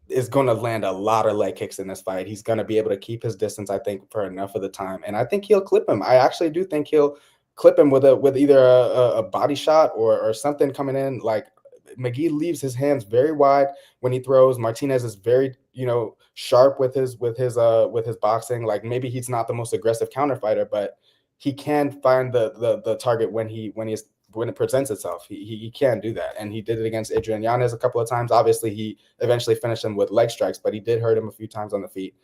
is going to land a lot of leg kicks in this fight. He's going to be able to keep his distance, I think, for enough of the time. And I think he'll clip him. I actually do think he'll clip him with either a body shot or something coming in. Like, McGee leaves his hands very wide when he throws. Martinez is very, sharp with his boxing. Like, maybe he's not the most aggressive counter fighter, but he can find the target when it presents itself. He can do that, and he did it against Adrian Yanez a couple of times. Obviously, he eventually finished him with leg strikes, but he did hurt him a few times on the feet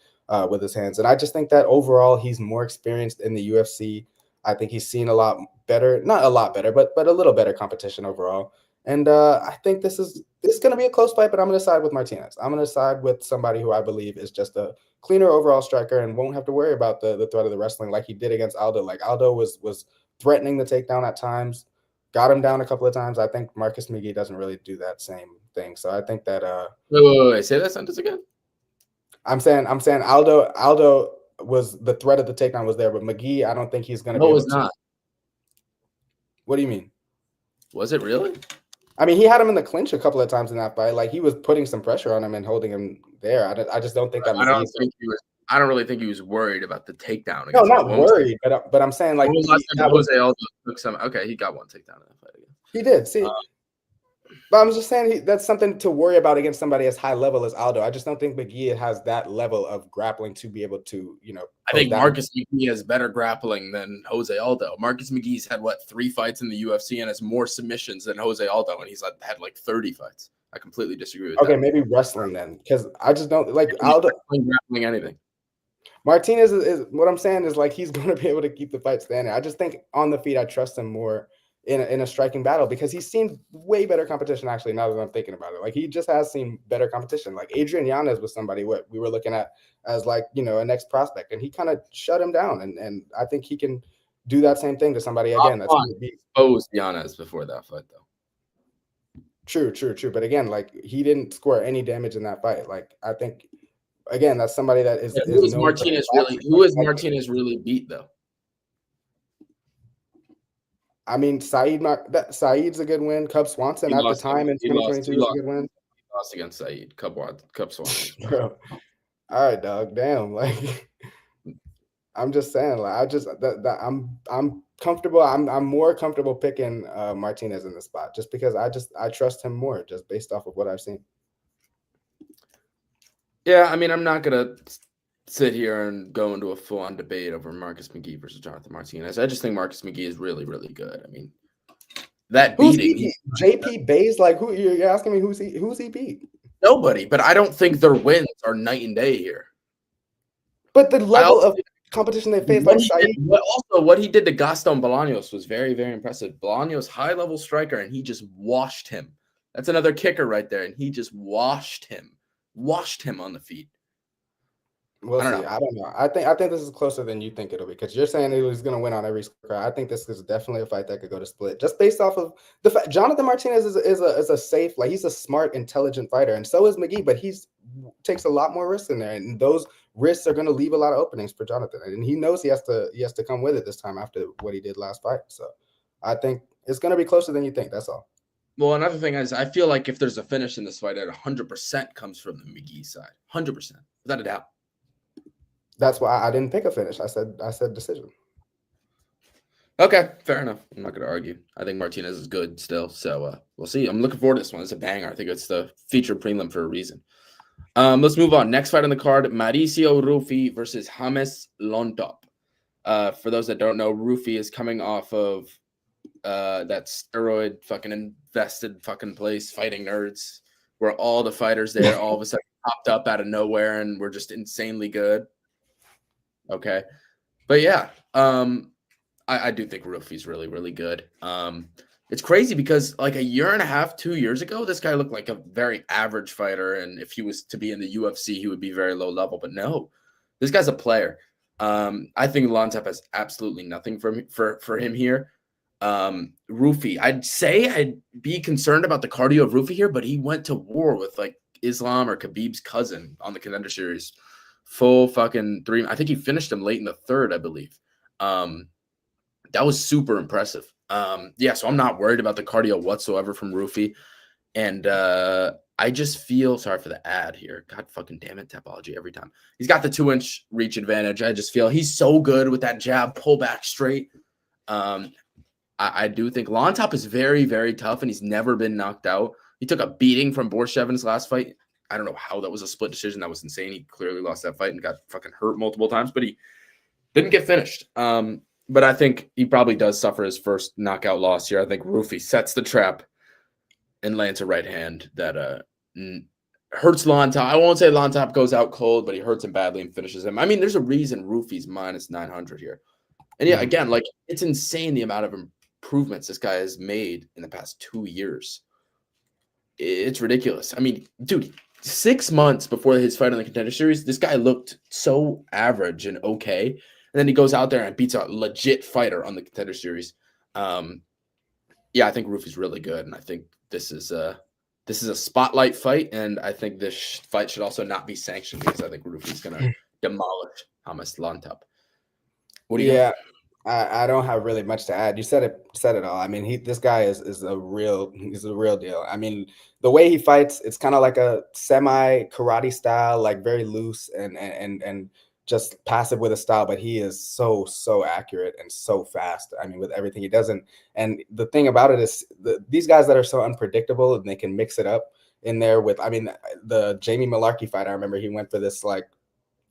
with his hands. And I just think that overall, he's more experienced in the UFC. I think he's seen a lot better, not a lot better, but a little better competition overall. And I think this is going to be a close fight, but I'm going to side with Martinez. I'm going to side with somebody who I believe is just a cleaner overall striker and won't have to worry about the threat of the wrestling like he did against Aldo. Like, Aldo was threatening the takedown at times, got him down a couple of times. I think Marcus McGee doesn't really do that same thing. So I think that wait, say that sentence again. I'm saying Aldo was the threat of the takedown was there, but McGee, I don't think he's going to be able to. Not. What do you mean? Was it really? I mean, he had him in the clinch a couple of times in that fight. Like, he was putting some pressure on him and holding him there. I just don't think that. I don't really think he was worried about the takedown. No, not worried, but I'm saying, like, Jose Aldo took some. Okay, he got one takedown in that fight again. He did. See, but I'm just saying that's something to worry about against somebody as high level as Aldo. I just don't think McGee has that level of grappling to be able to, I think Marcus McGee has better grappling than Jose Aldo. Marcus McGee's had 3 fights in the UFC and has more submissions than Jose Aldo, and he's had like 30 fights. I completely disagree with that. Okay, maybe wrestling then, because I just don't like Aldo grappling anything. Martinez is what I'm saying is, like, he's going to be able to keep the fight standing. I just think on the feet, I trust him more in a striking battle because he's seen way better competition, actually, now that I'm thinking about it. Like, he just has seen better competition. Like, Adrian Yanez was somebody what we were looking at as, like, a next prospect, and he kind of shut him down. And I think he can do that same thing to somebody again. That's exposed Yanez before that fight, though. True. But again, like, he didn't score any damage in that fight. Like, I think, again, that's somebody that is. Who is Martinez really beat, though? I mean, Saeed's a good win. Cub Swanson at the time in 2022 was a good win. He lost against Saeed. Cub Swanson. Bro. All right, dog. Damn. Like, I'm just saying. Like, I'm comfortable. I'm more comfortable picking Martinez in the spot just because I trust him more just based off of what I've seen. Yeah, I mean, I'm not gonna sit here and go into a full-on debate over Marcus McGee versus Jonathan Martinez. I just think Marcus McGee is really, really good. I mean, that beating JP Bays, like, who you're asking me who's he beat? Nobody, but I don't think their wins are night and day here. But the level of competition they faced, like Saeed. What he did to Gaston Bolaños was very, very impressive. Bolaños, high-level striker, and he just washed him. That's another kicker right there, and he just washed him on the feet. We'll see. I don't know. I think this is closer than you think it'll be because you're saying he was going to win on every score. I think this is definitely a fight that could go to split just based off of the fact Jonathan Martinez is a safe, like, he's a smart, intelligent fighter, and so is McGee. But he's takes a lot more risks in there, and those risks are going to leave a lot of openings for Jonathan, and he knows he has to come with it this time after what he did last fight. So I think it's going to be closer than you think. That's all. Well, another thing is, I feel like if there's a finish in this fight, it 100% comes from the McGee side, 100%, without a doubt. That's why I didn't pick a finish. I said decision. Okay, fair enough. I'm not going to argue. I think Martinez is good still, so we'll see. I'm looking forward to this one. It's a banger. I think it's the featured prelim for a reason. Let's move on. Next fight on the card, Mauricio Rufy versus James Lontop. For those that don't know, Rufy is coming off of that steroid fucking invested fucking place, Fighting Nerds, where all the fighters there all of a sudden popped up out of nowhere and were just insanely good. Okay. But yeah, I do think Rufy's really, really good. It's crazy because like a year and a half, 2 years ago, this guy looked like a very average fighter. And if he was to be in the UFC, he would be very low level. But no, this guy's a player. I think Lontop has absolutely nothing for him here. Rufy, I'd say I'd be concerned about the cardio of Rufy here, but he went to war with like Islam or Khabib's cousin on the Contender Series. Full fucking 3. I think he finished him late in the 3rd, I believe. That was super impressive. Yeah, so I'm not worried about the cardio whatsoever from Rufy. And I just feel, sorry for the ad here. God fucking damn it, Tapology every time. He's got the 2-inch reach advantage. I just feel he's so good with that jab, pull back straight. I do think Lontop is very, very tough, and he's never been knocked out. He took a beating from Borshev in his last fight. I don't know how that was a split decision. That was insane. He clearly lost that fight and got fucking hurt multiple times, but he didn't get finished. But I think he probably does suffer his first knockout loss here. I think Rufy sets the trap and lands a right hand that hurts Lontop. I won't say Lontop goes out cold, but he hurts him badly and finishes him. I mean, there's a reason Rufy's minus 900 here. And yeah, again, like it's insane the amount of improvements this guy has made in the past 2 years. It's ridiculous. I mean, dude, 6 months before his fight on the Contender Series, this guy looked so average and okay. And then he goes out there and beats a legit fighter on the Contender Series. Yeah, I think Rufy's really good, and I think this is a spotlight fight, and I think this fight should also not be sanctioned because I think Rufy's going to demolish James Lontop. What do you got? I don't have really much to add. You said it all. I mean, this guy is a real deal. I mean, the way he fights, it's kind of like a semi karate style, like very loose and just passive with a style, but he is so accurate and so fast. I mean, with everything he does. And the thing about it is these guys that are so unpredictable and they can mix it up in there with, I mean, the Jamie Malarkey fight, I remember he went for this like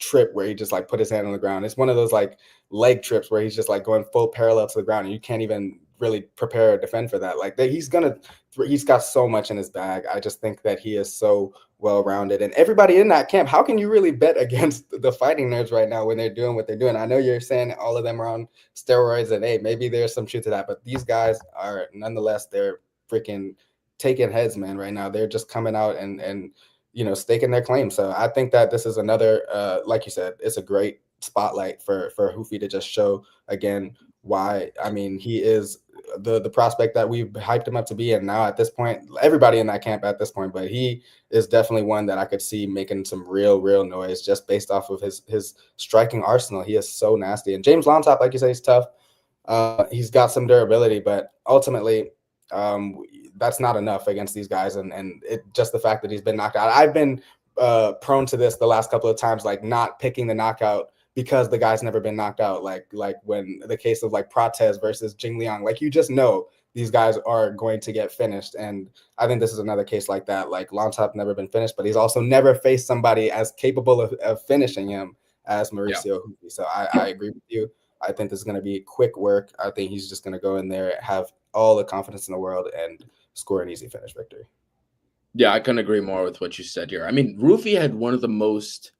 trip where he just like put his hand on the ground. It's one of those like leg trips where he's just like going full parallel to the ground and you can't even really prepare or defend for that. Like he's got so much in his bag. I just think that he is so well-rounded, and everybody in that camp, how can you really bet against the Fighting Nerds right now when they're doing what they're doing? I know you're saying all of them are on steroids, and hey, maybe there's some truth to that, but these guys are nonetheless, they're freaking taking heads, man, right now. They're just coming out and you know, staking their claim. So I think that this is another, like you said, it's a great spotlight for Rufy to just show again why. I mean, he is the prospect that we've hyped him up to be, and now at this point, everybody in that camp at this point, but he is definitely one that I could see making some real noise just based off of his striking arsenal. He is so nasty. And James Lontop, like you say, he's tough. He's got some durability, but ultimately, that's not enough against these guys. And it just the fact that he's been knocked out. I've been prone to this the last couple of times, like not picking the knockout because the guy's never been knocked out. Like when the case of like Prates versus Jing Liang, like you just know these guys are going to get finished. And I think this is another case like that. Like Lontop never been finished, but he's also never faced somebody as capable of finishing him as Mauricio Rufy. So I agree with you. I think this is going to be quick work. I think he's just going to go in there, have all the confidence in the world, and score an easy finish victory. Yeah, I couldn't agree more with what you said here. I mean, Rufy had one of the most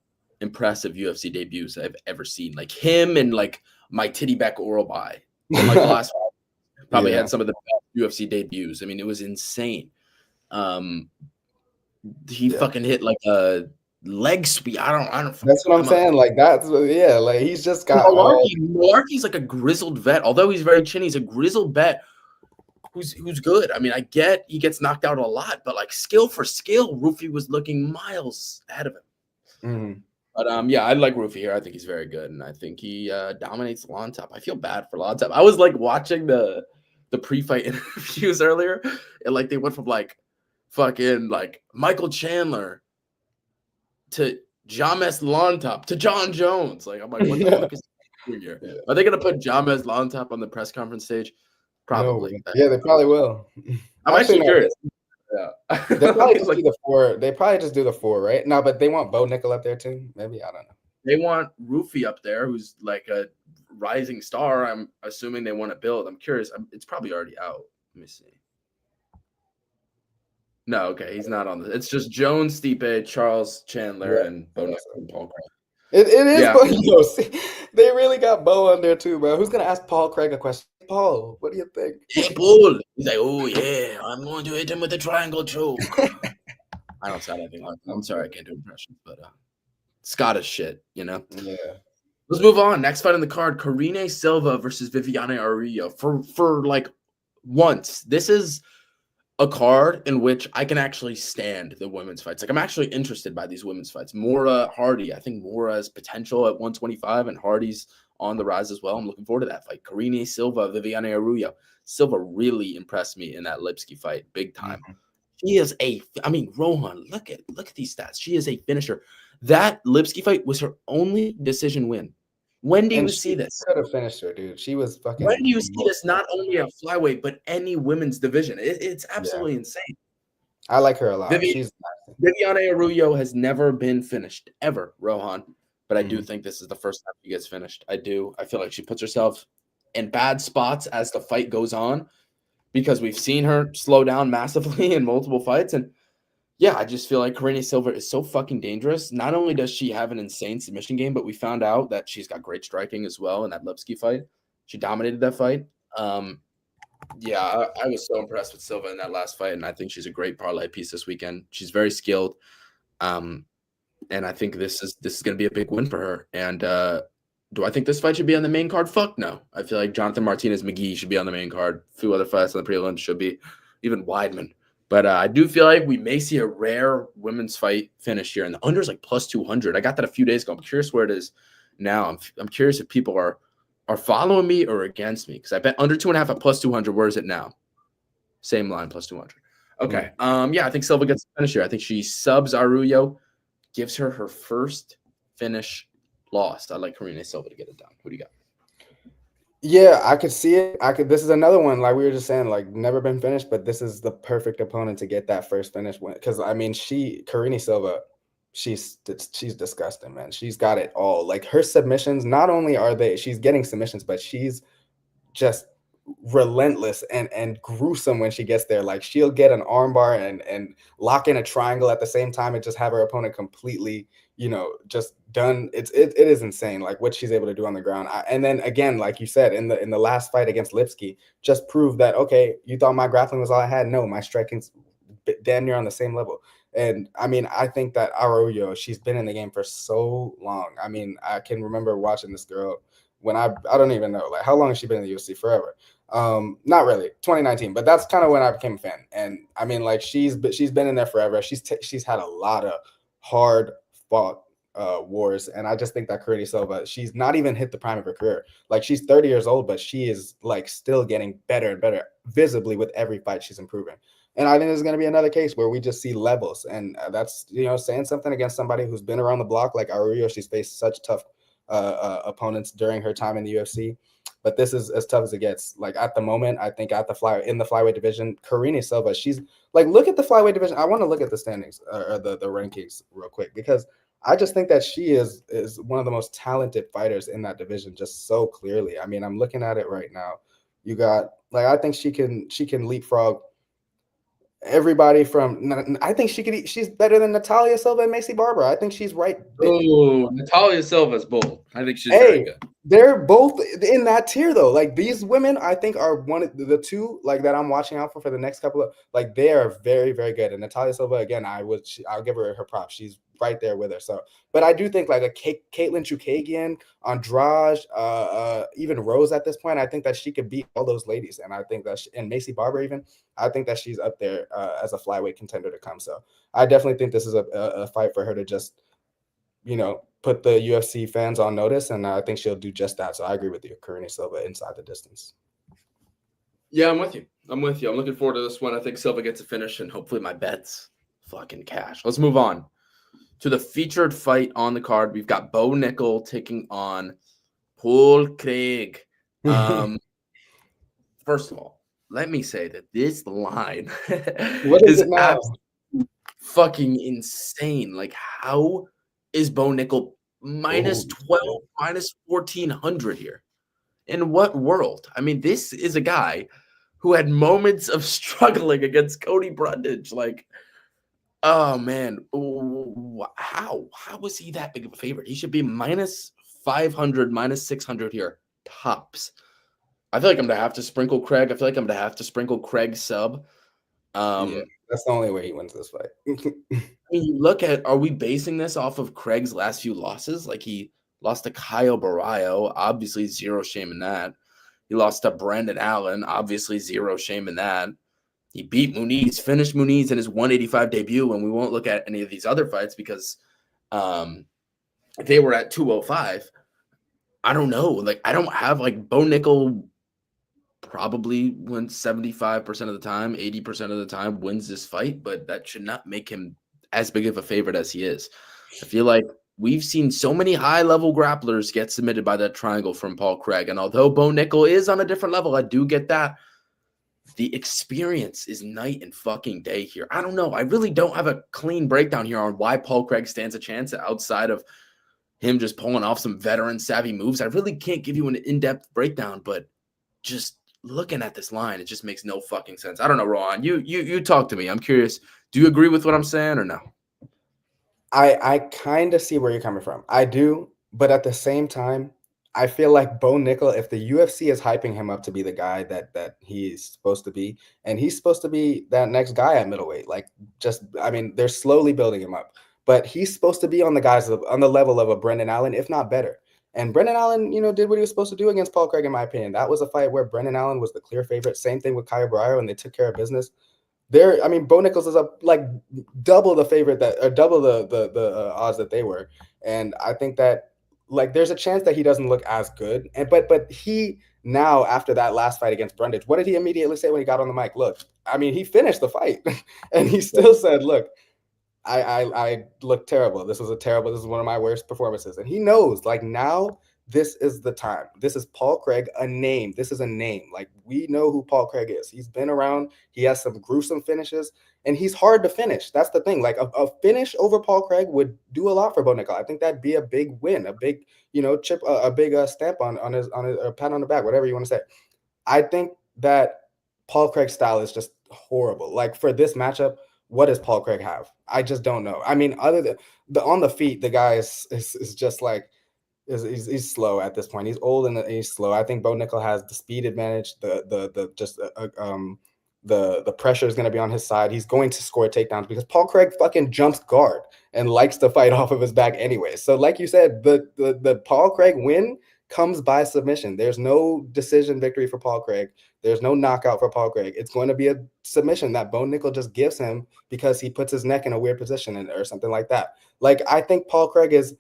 impressive UFC debuts I've ever seen. Like him and like my titty back oral by. And like the last probably had some of the best UFC debuts. I mean, it was insane. He fucking hit like a leg sweep. I don't. That's what I'm saying. Like that's like he's just got Malarkey's like a grizzled vet. Although he's very chinny, he's a grizzled vet who's good. I mean, I get he gets knocked out a lot, but like skill for skill, Rufy was looking miles ahead of him. Mm-hmm. But yeah, I like Rufy here. I think he's very good, and I think he dominates Lontop. I feel bad for Lontop. I was like watching the pre-fight interviews earlier, and like they went from like fucking like Michael Chandler to James Lontop to John Jones. Like I'm like, what the fuck is here? Yeah. Are they gonna put James Lontop on the press conference stage? Probably. No, yeah, they probably will. I'm actually curious. Yeah. They probably just like, do the 4. They probably just do the 4, right? No, but they want Bo Nickel up there too. Maybe, I don't know. they want Rufy up there, who's like a rising star. I'm assuming they want to build. I'm curious. It's probably already out. Let me see. No, okay, he's not on this. It's just Jones, Stipe, Charles Chandler, and Bo Nickel and Paul Craig. It is Yeah. Bo. Yo, see, they really got Bo on there too, bro. Who's gonna ask Paul Craig a question? Paul, what do you think? Hey, Paul. He's like, oh yeah, I'm going to hit him with a triangle choke. I don't sound anything like that. I'm sorry, I can't do impressions, but Scottish shit, you know. Yeah. Let's move on. Next fight on the card: Karine Silva versus Viviane Araujo. For like once, this is a card in which I can actually stand the women's fights. Like I'm actually interested by these women's fights. Mora Hardy, I think Mora has potential at 125, and Hardy's on the rise as well. I'm looking forward to that fight. Karine Silva, Viviane Araujo. Silva really impressed me in that Lipsky fight, big time. Mm-hmm. She is Rohan, look at these stats. She is a finisher. That Lipsky fight was her only decision win. When do you see this? Could have finished her, dude. She was fucking. When do you see this? Not only a flyweight, but any women's division. It's absolutely insane. I like her a lot. Viviane Araujo has never been finished ever, Rohan. But I do think this is the first time she gets finished. I do. I feel like she puts herself in bad spots as the fight goes on, because we've seen her slow down massively in multiple fights. And yeah, I just feel like Karine Silva is so fucking dangerous. Not only does she have an insane submission game, but we found out that she's got great striking as well in that Lipsky fight. She dominated that fight. Yeah, I was so impressed with Silva in that last fight, and I think she's a great parlay piece this weekend. She's very skilled, and I think this is going to be a big win for her. And do I think this fight should be on the main card? Fuck no. I feel like Jonathan Martinez McGee should be on the main card. A few other fights on the prelims should be, even Weidman. But I do feel like we may see a rare women's fight finish here, and the under is like plus 200. I got that a few days ago. I'm curious where it is now. I'm curious if people are following me or against me, because I bet under 2.5 at plus 200. Where is it now? Same line, plus 200. Okay. Yeah, I think Silva gets the finish here. I think she subs Araujo, gives her first finish lost. I like Karine Silva to get it done. Who do you got? Yeah, I could see it. This is another one, like we were just saying, like never been finished, but this is the perfect opponent to get that first finish win. Because I mean, Karine Silva, she's disgusting, man. She's got it all. Like her submissions, not only she's getting submissions, but she's just relentless and gruesome when she gets there. Like she'll get an armbar and lock in a triangle at the same time and just have her opponent completely, just done. It is insane, like what she's able to do on the ground. And then again, like you said, in the last fight against Lipsky, just proved that, okay, you thought my grappling was all I had. No, my striking's damn near on the same level. And I mean, I think that Araujo, she's been in the game for so long. I mean, I can remember watching this girl when I don't even know, like, how long has she been in the UFC? Forever. Not really, 2019, but that's kind of when I became a fan. And I mean, like, she's been in there forever. She's had a lot of hard fought wars, and I just think that Karine Silva, she's not even hit the prime of her career. Like, she's 30 years old, but she is like still getting better and better visibly with every fight. She's improving. And I think there's going to be another case where we just see levels, and that's, saying something against somebody who's been around the block like Araujo. She's faced such tough opponents during her time in the UFC, but this is as tough as it gets. Like, at the moment, I think in the flyweight division, Karine Silva, she's like, look at the flyweight division. I want to look at the standings or the rankings real quick, because I just think that she is one of the most talented fighters in that division, just so clearly. I mean, I'm looking at it right now. You got, like, I think she can leapfrog everybody from. I think she's better than Natalia Silva and Macy Barber. I think she's right. Oh, Natalia Silva's bold. I think she's very good. They're both in that tier, though. Like, these women, I think, are one of the two, like, that I'm watching out for the next couple of, like, they are very, very good. And Natalia Silva, again, I'll give her props. She's right there with her. So, but I do think like a Caitlin Chukagian, Andrade, even Rose at this point, I think that she could beat all those ladies, and I think that and Macy Barber even, I think that she's up there as a flyweight contender to come. So I definitely think this is a fight for her to just, put the UFC fans on notice, and I think she'll do just that. So I agree with you, Karine Silva inside the distance. Yeah, I'm with you. I'm looking forward to this one. I think Silva gets a finish, and hopefully my bet's fucking cash. Let's move on to the featured fight on the card. We've got Bo Nickel taking on Paul Craig. First of all, let me say that this line What is it now? fucking insane. Like, how is Bo Nickel minus 12, minus 1,400 here? In what world? I mean, this is a guy who had moments of struggling against Cody Brundage. Like, oh man, how was he that big of a favorite? He should be minus 500, minus 600 here, tops. I feel like I'm gonna have to sprinkle Craig. I feel like I'm gonna have to sprinkle Craig sub. Yeah, that's the only way he wins this fight. I mean, you look at, are we basing this off of Craig's last few losses? Like, he lost to Caio Barrio, obviously zero shame in that. He lost to Brandon Allen, obviously zero shame in that. He beat Muniz, finished Muniz in his 185 debut, and we won't look at any of these other fights because they were at 205. I don't know. Like, I don't have, like, Bo Nickel probably wins 75% of the time, 80% of the time wins this fight, but that should not make him as big of a favorite as he is. I feel like we've seen so many high-level grapplers get submitted by that triangle from Paul Craig, and although Bo Nickel is on a different level, I do get that. The experience is night and fucking day here. I don't know. I really don't have a clean breakdown here on why Paul Craig stands a chance outside of him just pulling off some veteran savvy moves. I really can't give you an in-depth breakdown, but just looking at this line, it just makes no fucking sense. I don't know, Rohan. You talk to me. I'm curious. Do you agree with what I'm saying or no? I kind of see where you're coming from. I do, but at the same time, I feel like Bo Nickel, if the UFC is hyping him up to be the guy that he's supposed to be, and he's supposed to be that next guy at middleweight, they're slowly building him up, but he's supposed to be on the level of a Brendan Allen, if not better. And Brendan Allen, did what he was supposed to do against Paul Craig, in my opinion. That was a fight where Brendan Allen was the clear favorite. Same thing with Caio Barrio, and they took care of business. Bo Nichols is up like double the favorite double the odds that they were, and I think that there's a chance that he doesn't look as good. And but he now, after that last fight against Brundage, what did he immediately say when he got on the mic? Look, he finished the fight, and he still said, "Look, I look terrible. This is one of my worst performances." And he knows, now this is the time. This is Paul Craig, a name. This is a name. We know who Paul Craig is. He's been around. He has some gruesome finishes, and he's hard to finish. That's the thing. A finish over Paul Craig would do a lot for Bo Nickel. I think that'd be a big win, a big, chip, a big stamp on his or pat on the back, whatever you want to say. I think that Paul Craig's style is just horrible. For this matchup, what does Paul Craig have? I just don't know. Other than on the feet, the guy is just he's slow at this point. He's old and he's slow. I think Bo Nickel has the speed advantage. The pressure is going to be on his side. He's going to score takedowns because Paul Craig fucking jumps guard and likes to fight off of his back anyway. So like you said, the Paul Craig win comes by submission. There's no decision victory for Paul Craig. There's no knockout for Paul Craig. It's going to be a submission that Bo Nickel just gives him because he puts his neck in a weird position or something like that. I think Paul Craig is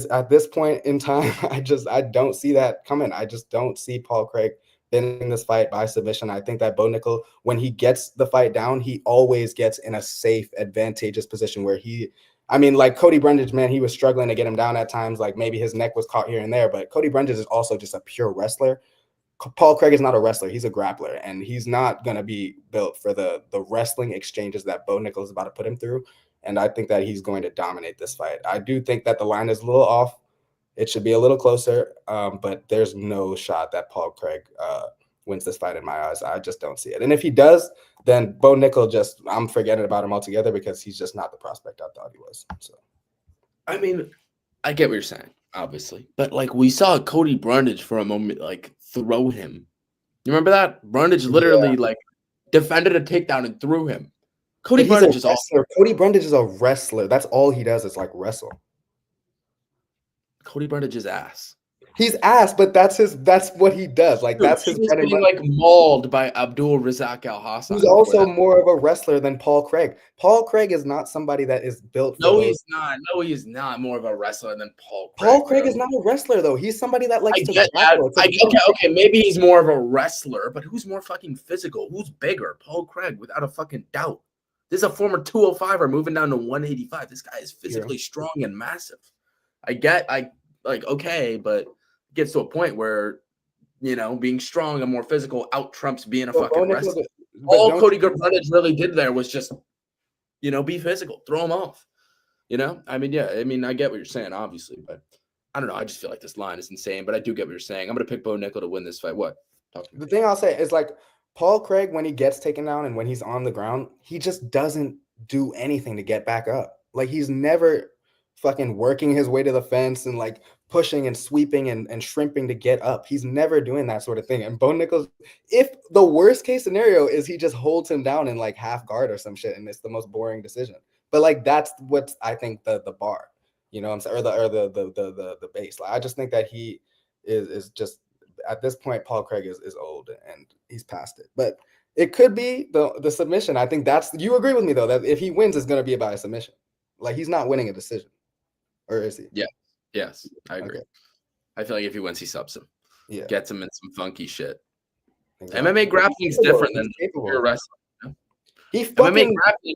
at this point in time, I don't see that coming. I just don't see Paul Craig winning this fight by submission. I think that Bo Nickel, when he gets the fight down, he always gets in a safe, advantageous position where Cody Brundage, man, he was struggling to get him down at times. Maybe his neck was caught here and there, but Cody Brundage is also just a pure wrestler. Paul Craig is not a wrestler. He's a grappler, and he's not going to be built for the wrestling exchanges that Bo Nickel is about to put him through. And I think that he's going to dominate this fight. I do think that the line is a little off. It should be a little closer, but there's no shot that Paul Craig wins this fight in my eyes. I just don't see it. And if he does, then Bo Nickel I'm forgetting about him altogether because he's just not the prospect I thought he was. So, I get what you're saying, obviously. But, we saw Cody Brundage for a moment, throw him. You remember that? Brundage literally, defended a takedown and threw him. Cody But he's a Brundage is awesome. wrestler. Cody Brundage is a wrestler. That's all he does is like wrestle. Cody Brundage is ass. He's ass, but that's what he does. Like, Dude, that's he his was bread and getting butter. like mauled by Abdul Razak Al Hassan. He's also more of a wrestler than Paul Craig. Paul Craig is not somebody that is built for No, those. he's not. No, he's not more of a wrestler than Paul Craig. Paul Craig is not a wrestler, though. He's somebody that likes to get that. wrestle. Okay, maybe he's more of a wrestler, but who's more fucking physical? Who's bigger? Paul Craig, without a fucking doubt. This is a former 205er moving down to 185. This guy is physically strong and massive. Okay, but it gets to a point where, you know, being strong and more physical out trumps being a fucking wrestler. All Cody Brundage really did there was just, you know, be physical, throw him off. You know, I mean, yeah, I mean, I get what you're saying, obviously, but I don't know. I just feel like this line is insane, but I do get what you're saying. I'm going to pick Bo Nickel to win this fight. What? The thing I'll say is, like, Paul Craig, when he gets taken down and when he's on the ground, he just doesn't do anything to get back up. Like, he's never fucking working his way to the fence and like pushing and sweeping and shrimping to get up. He's never doing that sort of thing. And Bo Nichols, if the worst case scenario is he just holds him down in like half guard or some shit, and it's the most boring decision. But like, that's what I think the bar, you know what I'm saying, or the base. Like, I just think that he is just, at this point, Paul Craig is old and he's past it. But it could be the submission. I think that's, you agree with me though, that if he wins, it's going to be by a submission. Like, he's not winning a decision, or is he? Yeah. Yes, I agree. Okay. I feel like if he wins, he subs him. Yeah, gets him in some funky shit. Exactly. MMA grappling is different than pure wrestling. You know? He fucking MMA grappling.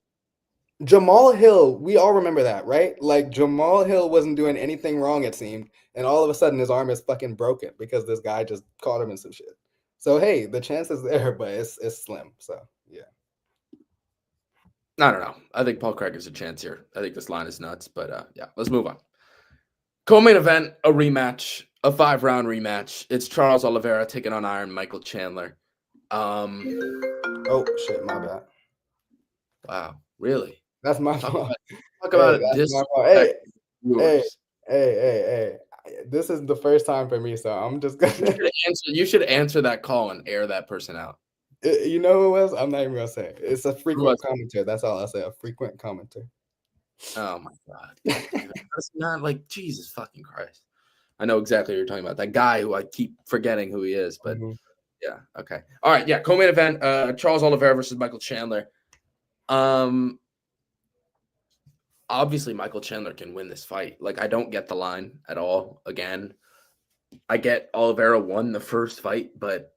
Jamal Hill, we all remember that, right? Like, Jamal Hill wasn't doing anything wrong, it seemed, and all of a sudden his arm is fucking broken because this guy just caught him in some shit. So hey, the chance is there, but it's slim. So yeah. I don't know. I think Paul Craig has a chance here. I think this line is nuts, but yeah, let's move on. Co-main event, a rematch, a 5-round rematch. It's Charles Oliveira taking on Iron Michael Chandler. Oh shit, my bad. Wow, really? That's my fault. Talk about it. Hey. This is the first time for me, so I'm just gonna. You should answer that call and air that person out. You know who it was? I'm not even gonna say it. It's a frequent commenter. That's all I'll say. A frequent commenter. Oh my god, that's not like Jesus fucking Christ. I know exactly what you're talking about. That guy who I keep forgetting who he is, but yeah, okay, all right, yeah. Co-main event: Charles Oliveira versus Michael Chandler. Obviously, Michael Chandler can win this fight. Like, I don't get the line at all. Again, I get Oliveira won the first fight, but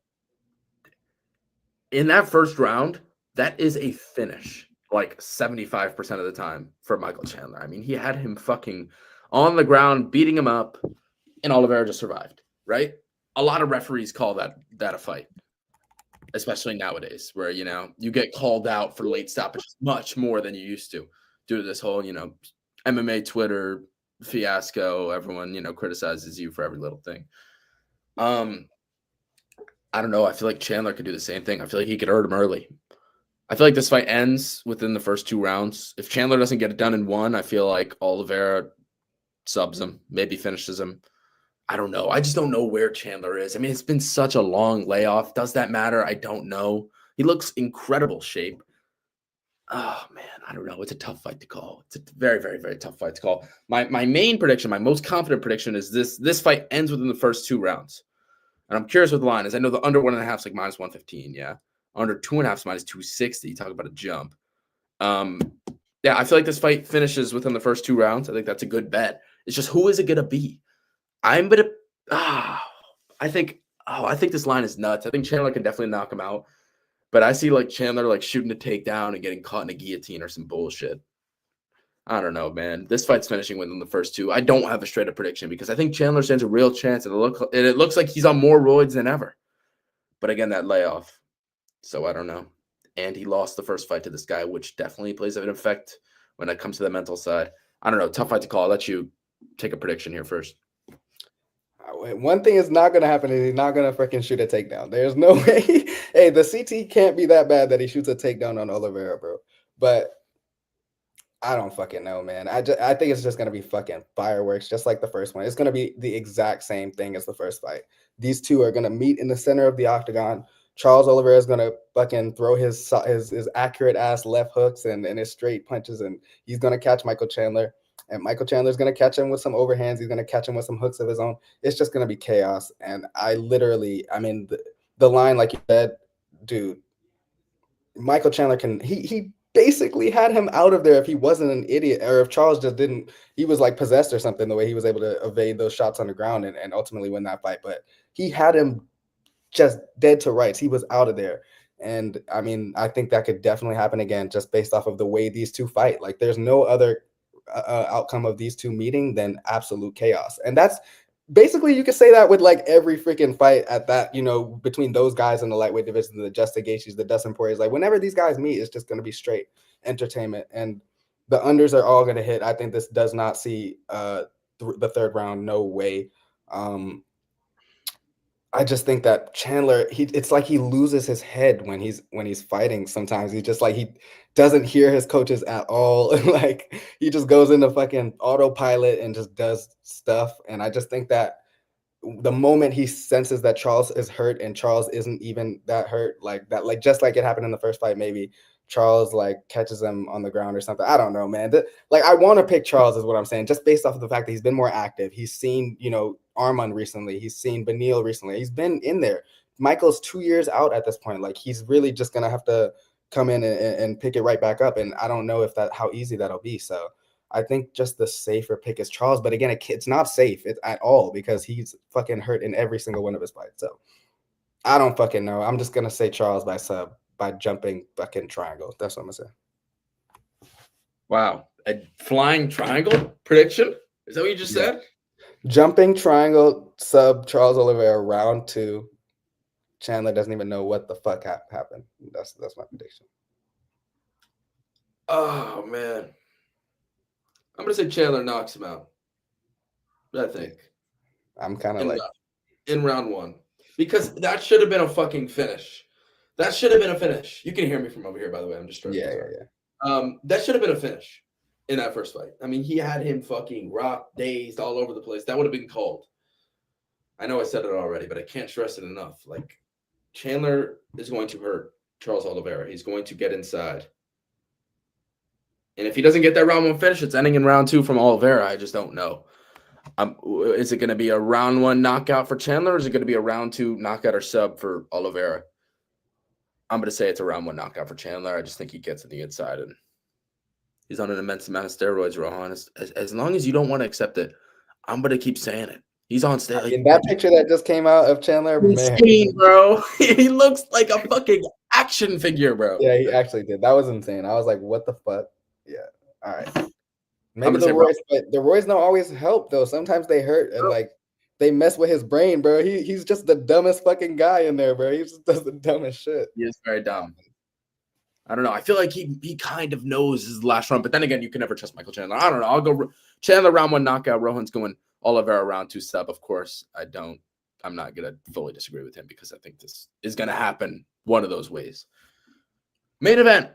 in that first round, that is a finish. Like 75% of the time for Michael Chandler. I mean, he had him fucking on the ground, beating him up, and Oliveira just survived, right? A lot of referees call that a fight, especially nowadays, where, you know, you get called out for late stoppages much more than you used to due to this whole, you know, MMA Twitter fiasco. Everyone, you know, criticizes you for every little thing. I don't know. I feel like Chandler could do the same thing. I feel like he could hurt him early. I feel like this fight ends within the first 2 rounds. If Chandler doesn't get it done in 1, I feel like Oliveira subs him, maybe finishes him. I don't know. I just don't know where Chandler is. I mean, it's been such a long layoff. Does that matter? I don't know. He looks incredible shape. Oh, man, I don't know. It's a tough fight to call. It's a very, very, very tough fight to call. My main prediction, my most confident prediction is this fight ends within the first 2 rounds. And I'm curious what the line is. I know the under 1.5 is like minus 115, yeah. Under 2.5 is minus 260. Talk about a jump. Yeah, I feel like this fight finishes within the first 2 rounds. I think that's a good bet. It's just, who is it gonna be? I think this line is nuts. I think Chandler can definitely knock him out, but I see like Chandler like shooting a takedown and getting caught in a guillotine or some bullshit. I don't know, man. This fight's finishing within the first 2. I don't have a straight up prediction because I think Chandler stands a real chance, and it looks like he's on more roids than ever. But again, that layoff. So I don't know. And he lost the first fight to this guy, which definitely plays an effect when it comes to the mental side. I don't know. Tough fight to call. I'll let you take a prediction here first. One thing is not going to happen is he's not going to freaking shoot a takedown. There's no way. Hey, the CT can't be that bad that he shoots a takedown on Oliveira, bro. But I don't fucking know, man. I think it's just going to be fucking fireworks, just like the first one. It's going to be the exact same thing as the first fight. These two are going to meet in the center of the octagon. Charles Oliveira is gonna fucking throw his accurate ass left hooks and his straight punches, and he's gonna catch Michael Chandler. And Michael Chandler's gonna catch him with some overhands. He's gonna catch him with some hooks of his own. It's just gonna be chaos. And I mean, the line, like you said, dude, Michael Chandler he basically had him out of there if he wasn't an idiot, or if Charles just didn't, he was like possessed or something, the way he was able to evade those shots on the ground and ultimately win that fight. But he had him just dead to rights. He was out of there. And I mean, I think that could definitely happen again, just based off of the way these two fight. Like, there's no other outcome of these two meeting than absolute chaos. And that's basically, you could say that with like every freaking fight at that, between those guys in the lightweight division, the Justin Gaethjes, the Dustin Poiriers. Like, whenever these guys meet, it's just going to be straight entertainment, and the unders are all going to hit. I think this does not see the third round. No way. I just think that Chandler, it's like he loses his head when he's fighting. Sometimes he's just like, he doesn't hear his coaches at all. Like, he just goes into fucking autopilot and just does stuff. And I just think that the moment he senses that Charles is hurt and Charles isn't even that hurt, like that, like just like it happened in the first fight, maybe Charles like catches him on the ground or something. I don't know, man. Like, I want to pick Charles is what I'm saying, just based off of the fact that he's been more active. He's seen, Arman recently. He's seen Beneil recently. He's been in there. Michael's 2 years out at this point. Like, he's really just going to have to come in and pick it right back up. And I don't know how easy that'll be. So I think just the safer pick is Charles. But again, it's not safe at all, because he's fucking hurt in every single one of his fights. So I don't fucking know. I'm just going to say Charles by jumping fucking triangle. That's what I'm going to say. Wow. A flying triangle prediction? Is that what you just said? Jumping triangle, sub Charles Oliveira, round 2. Chandler doesn't even know what the fuck happened. That's my prediction. Oh, man. I'm going to say Chandler knocks him out. I think. I'm kind of like... in round 1. Because that should have been a fucking finish. That should have been a finish. You can hear me from over here, by the way. I'm just trying that should have been a finish in that first fight. I mean, he had him fucking rocked, dazed, all over the place. That would have been called. I know I said it already, but I can't stress it enough. Like, Chandler is going to hurt Charles Oliveira. He's going to get inside. And if he doesn't get that round 1 finish, it's ending in round 2 from Oliveira. I just don't know. Is it going to be a round 1 knockout for Chandler, or is it going to be a round 2 knockout or sub for Oliveira? I'm going to say it's a round 1 knockout for Chandler. I just think he gets to the inside, and he's on an immense amount of steroids, Rohan. As long as you don't want to accept it, I'm going to keep saying it. He's on stage. In that picture that just came out of Chandler, insane, bro. He looks like a fucking action figure, bro. Yeah, he actually did. That was insane. I was like, what the fuck? Yeah. All right. Maybe the Royce, but the Royce don't always help though. Sometimes they hurt and like they mess with his brain, bro. He's just the dumbest fucking guy in there, bro. He just does the dumbest shit. He is very dumb. I don't know. I feel like he kind of knows his last run, but then again, you can never trust Michael Chandler. I don't know. I'll go Chandler round 1 knockout. Rohan's going Oliveira round 2 sub. Of course, I'm not gonna fully disagree with him, because I think this is gonna happen one of those ways. Main event: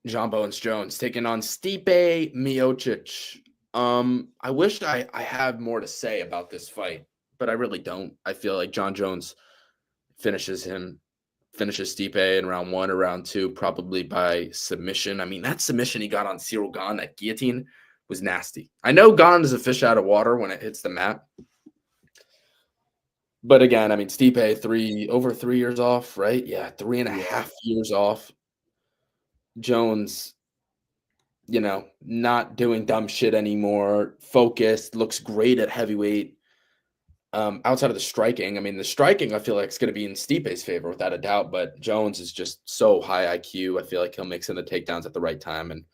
John Bones Jones taking on Stipe Miocic. I wished I had more to say about this fight, but I really don't. I feel like John Jones finishes Stipe in round 1 or round 2, probably by submission. I mean, that submission he got on Cyril Gane, that guillotine, was nasty. I know Gane is a fish out of water when it hits the mat. But again, I mean, Stipe, over 3 years off, right? Yeah, 3.5 years off. Jones, not doing dumb shit anymore. Focused, looks great at heavyweight. Outside of the striking, I mean, the striking I feel like it's going to be in Stipe's favor without a doubt. But Jones is just so high IQ. I feel like he'll mix in the takedowns at the right time and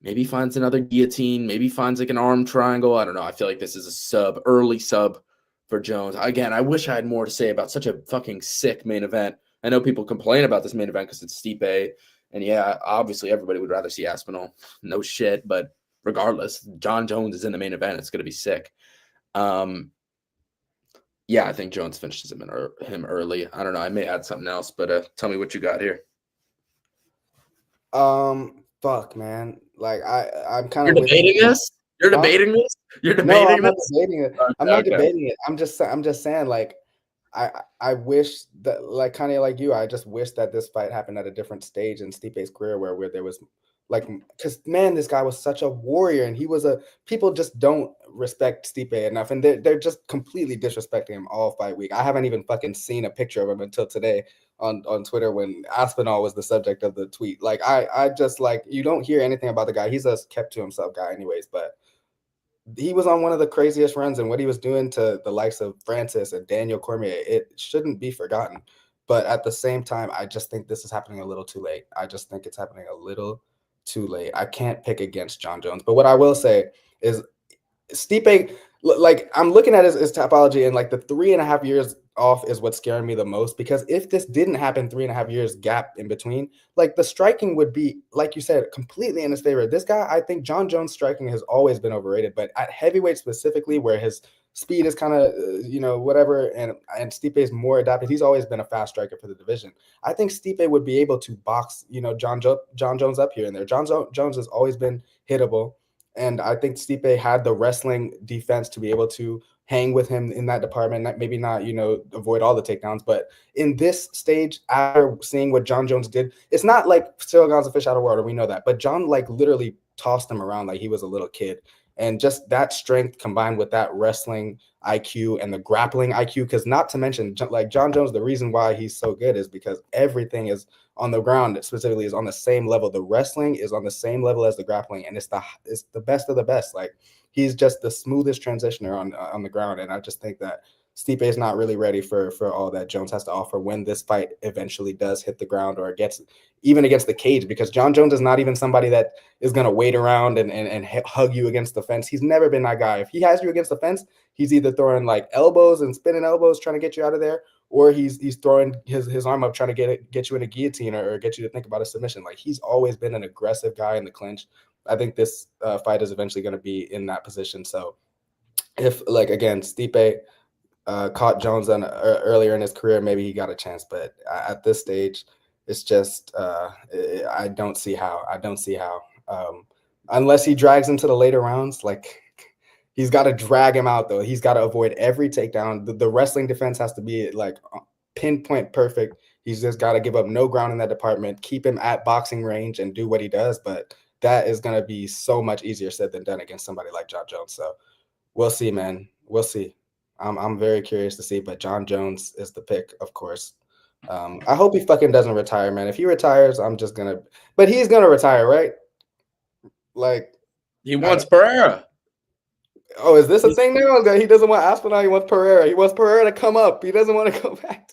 maybe finds another guillotine. Maybe finds like an arm triangle. I don't know. I feel like this is a early sub for Jones. Again, I wish I had more to say about such a fucking sick main event. I know people complain about this main event because it's Stipe. And yeah, obviously everybody would rather see Aspinall. No shit. But regardless, John Jones is in the main event. It's going to be sick. Yeah, I think Jones finishes him early. I don't know. I may add something else, but tell me what you got here. Fuck, man. Like I'm kind of debating this. You're debating this. You're debating no, I'm this. not debating it. I'm not debating it. I'm just saying, like, I wish that, like, kind of like you, I just wish that this fight happened at a different stage in Stipe's career where there was like, because man, this guy was such a warrior, and he was a people just don't respect Stipe enough, and they're just completely disrespecting him all fight week. I haven't even fucking seen a picture of him until today on Twitter when Aspinall was the subject of the tweet. Like I just like, you don't hear anything about the guy. He's a kept to himself guy anyways, but he was on one of the craziest runs, and what he was doing to the likes of Francis and Daniel Cormier, it shouldn't be forgotten. But at the same time, I just think this is happening a little too late. I just think it's happening a little too late. I can't pick against John Jones. But what I will say is Stipe, like, I'm looking at his topology, and like the 3.5 years off is what's scaring me the most, because if this didn't happen, 3.5 years gap in between, like the striking would be, like you said, completely in his favor. This guy, I think John Jones' striking has always been overrated, but at heavyweight specifically, where his speed is kind of whatever, and Stipe is more adapted. He's always been a fast striker for the division. I think Stipe would be able to box John Jones up here and there. Jones has always been hittable. And I think Stipe had the wrestling defense to be able to hang with him in that department. Maybe not, avoid all the takedowns, but in this stage, after seeing what John Jones did, it's not like Cyril Gane's a fish out of water. We know that, but John like literally tossed him around like he was a little kid, and just that strength combined with that wrestling IQ and the grappling IQ, because not to mention, like, John Jones, the reason why he's so good is because everything is on the ground, specifically, is on the same level. The wrestling is on the same level as the grappling, and it's the best of the best. Like, he's just the smoothest transitioner on the ground, and I just think that Stipe is not really ready for all that Jones has to offer when this fight eventually does hit the ground, or gets even against the cage, because John Jones is not even somebody that is going to wait around and hug you against the fence. He's never been that guy. If he has you against the fence, he's either throwing like elbows and spinning elbows trying to get you out of there, or he's throwing his arm up trying to get you in a guillotine, or get you to think about a submission. Like, he's always been an aggressive guy in the clinch. I think this fight is eventually going to be in that position. So if, like, again, Stipe caught Jones earlier in his career, maybe he got a chance. But at this stage, it's just I don't see how. I don't see how. Unless he drags him to the later rounds, like, he's got to drag him out, though. He's got to avoid every takedown. The wrestling defense has to be like pinpoint perfect. He's just got to give up no ground in that department, keep him at boxing range, and do what he does. But that is going to be so much easier said than done against somebody like John Jones. So we'll see, man. We'll see. I'm very curious to see, but John Jones is the pick, of course. I hope he fucking doesn't retire, man. If he retires, I'm just gonna. But he's gonna retire, right? Like, He wants Pereira. oh, is this a thing now? He doesn't want Aspinall. He wants Pereira. He wants Pereira to come up. He doesn't want to go back.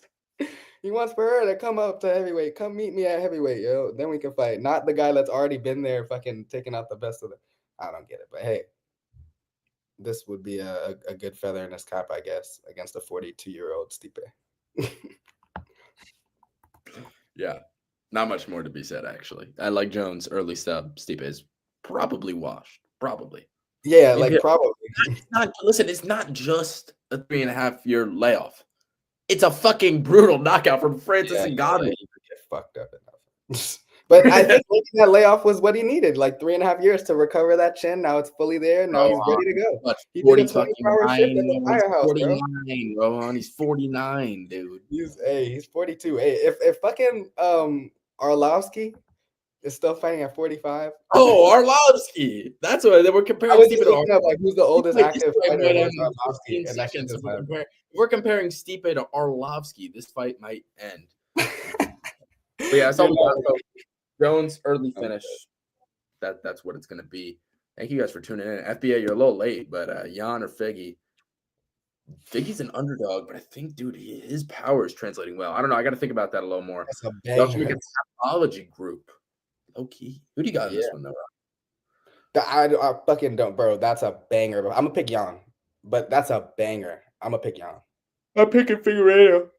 He wants Pereira to come up to heavyweight. Come meet me at heavyweight, yo. Then we can fight. Not the guy that's already been there, fucking taking out the best of the. I don't get it, but hey, this would be a good feather in his cap, I guess, against a 42-year-old Stipe. Yeah, not much more to be said, actually. I like Jones' early stub. Stipe is probably washed. Probably. Yeah, like, probably. Listen, it's not just a 3.5-year layoff. It's a fucking brutal knockout from Francis Ngannou. Yeah, he could get fucked up enough. But I think that layoff was what he needed, like 3.5 years to recover that chin. Now it's fully there. Now he's ready to go. He did a 24-hour shift at the firehouse, bro. 49, Rohan. He's 49, dude. He's 42. Hey, if fucking Arlovsky is still fighting at 45. Oh, Arlovsky. That's what they were comparing. I was just looking up, like, who's the oldest active fighter. Arlovsky, if we're comparing Stipe to Arlovsky, this fight might end. But yeah, that's all we got. Jones early finish. That's what it's gonna be. Thank you guys for tuning in. FBA, you're a little late, but Jan or Figgy. Figgy's an underdog, but I think, dude, his power is translating well. I don't know. I got to think about that a little more. That's a banger. Make a topology group. Okay. Who do you got in this one, though? I fucking don't, bro. That's a banger. I'm gonna pick Jan, but that's a banger. I'm gonna pick Jan. I'm picking Figueiredo.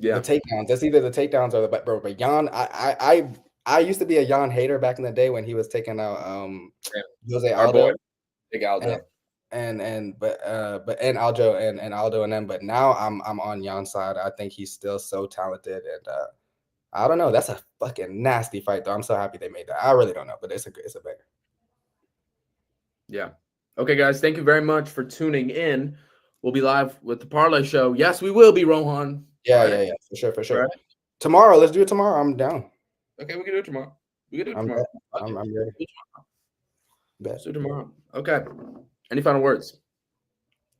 Yeah, the takedowns. That's either the takedowns or the bro. But Jan, I used to be a Jan hater back in the day when he was taking out Jose Aldo, Big Aldo, and Aljo and Aldo and them. But now I'm on Jan's side. I think he's still so talented, and I don't know. That's a fucking nasty fight, though. I'm so happy they made that. I really don't know, but it's a banger. Yeah. Okay, guys. Thank you very much for tuning in. we'll be live with the parlay show. Yes, we will be, Rohan. Yeah, Right? yeah, for sure. Right. Tomorrow, let's do it tomorrow. I'm down. Okay, we can do it tomorrow. I'm Tomorrow. ready. Let's do it tomorrow. Okay. Any final words?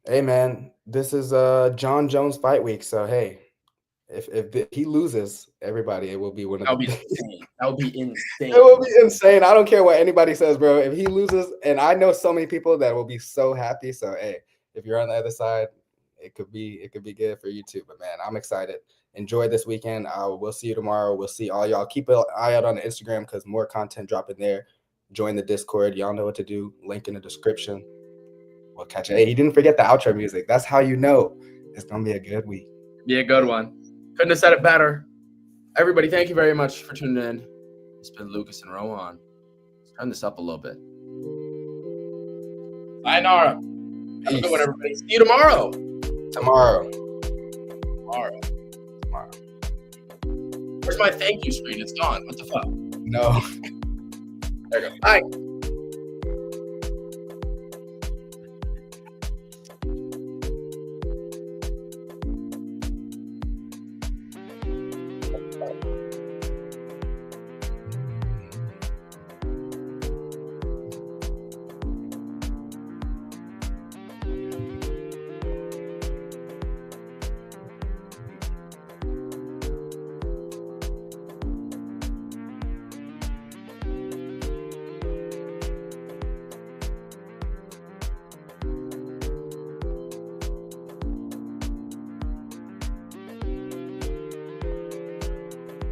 Hey man, this is John Jones fight week. So hey, if he loses, everybody, it will be one of That would the be insane. That would be insane. It will be insane. I don't care what anybody says, bro. If he loses, and I know so many people that will be so happy. So hey, if you're on the other side, it could be good for you too. But man, I'm excited. Enjoy this weekend. We'll see you tomorrow. We'll see all y'all. Keep an eye out on the Instagram because more content dropping there. Join the Discord. Y'all know what to do. Link in the description. We'll catch it. Hey, he didn't forget the outro music. That's how you know it's gonna be a good week. Be a good one. Couldn't have said it better. Everybody, thank you very much for tuning in. It's been Lucas and Rohan. Let's turn this up a little bit. Sayonara. Have a good one, everybody. See you tomorrow. Tomorrow. Where's my thank you screen? It's gone. What the fuck? No. There you go. Bye.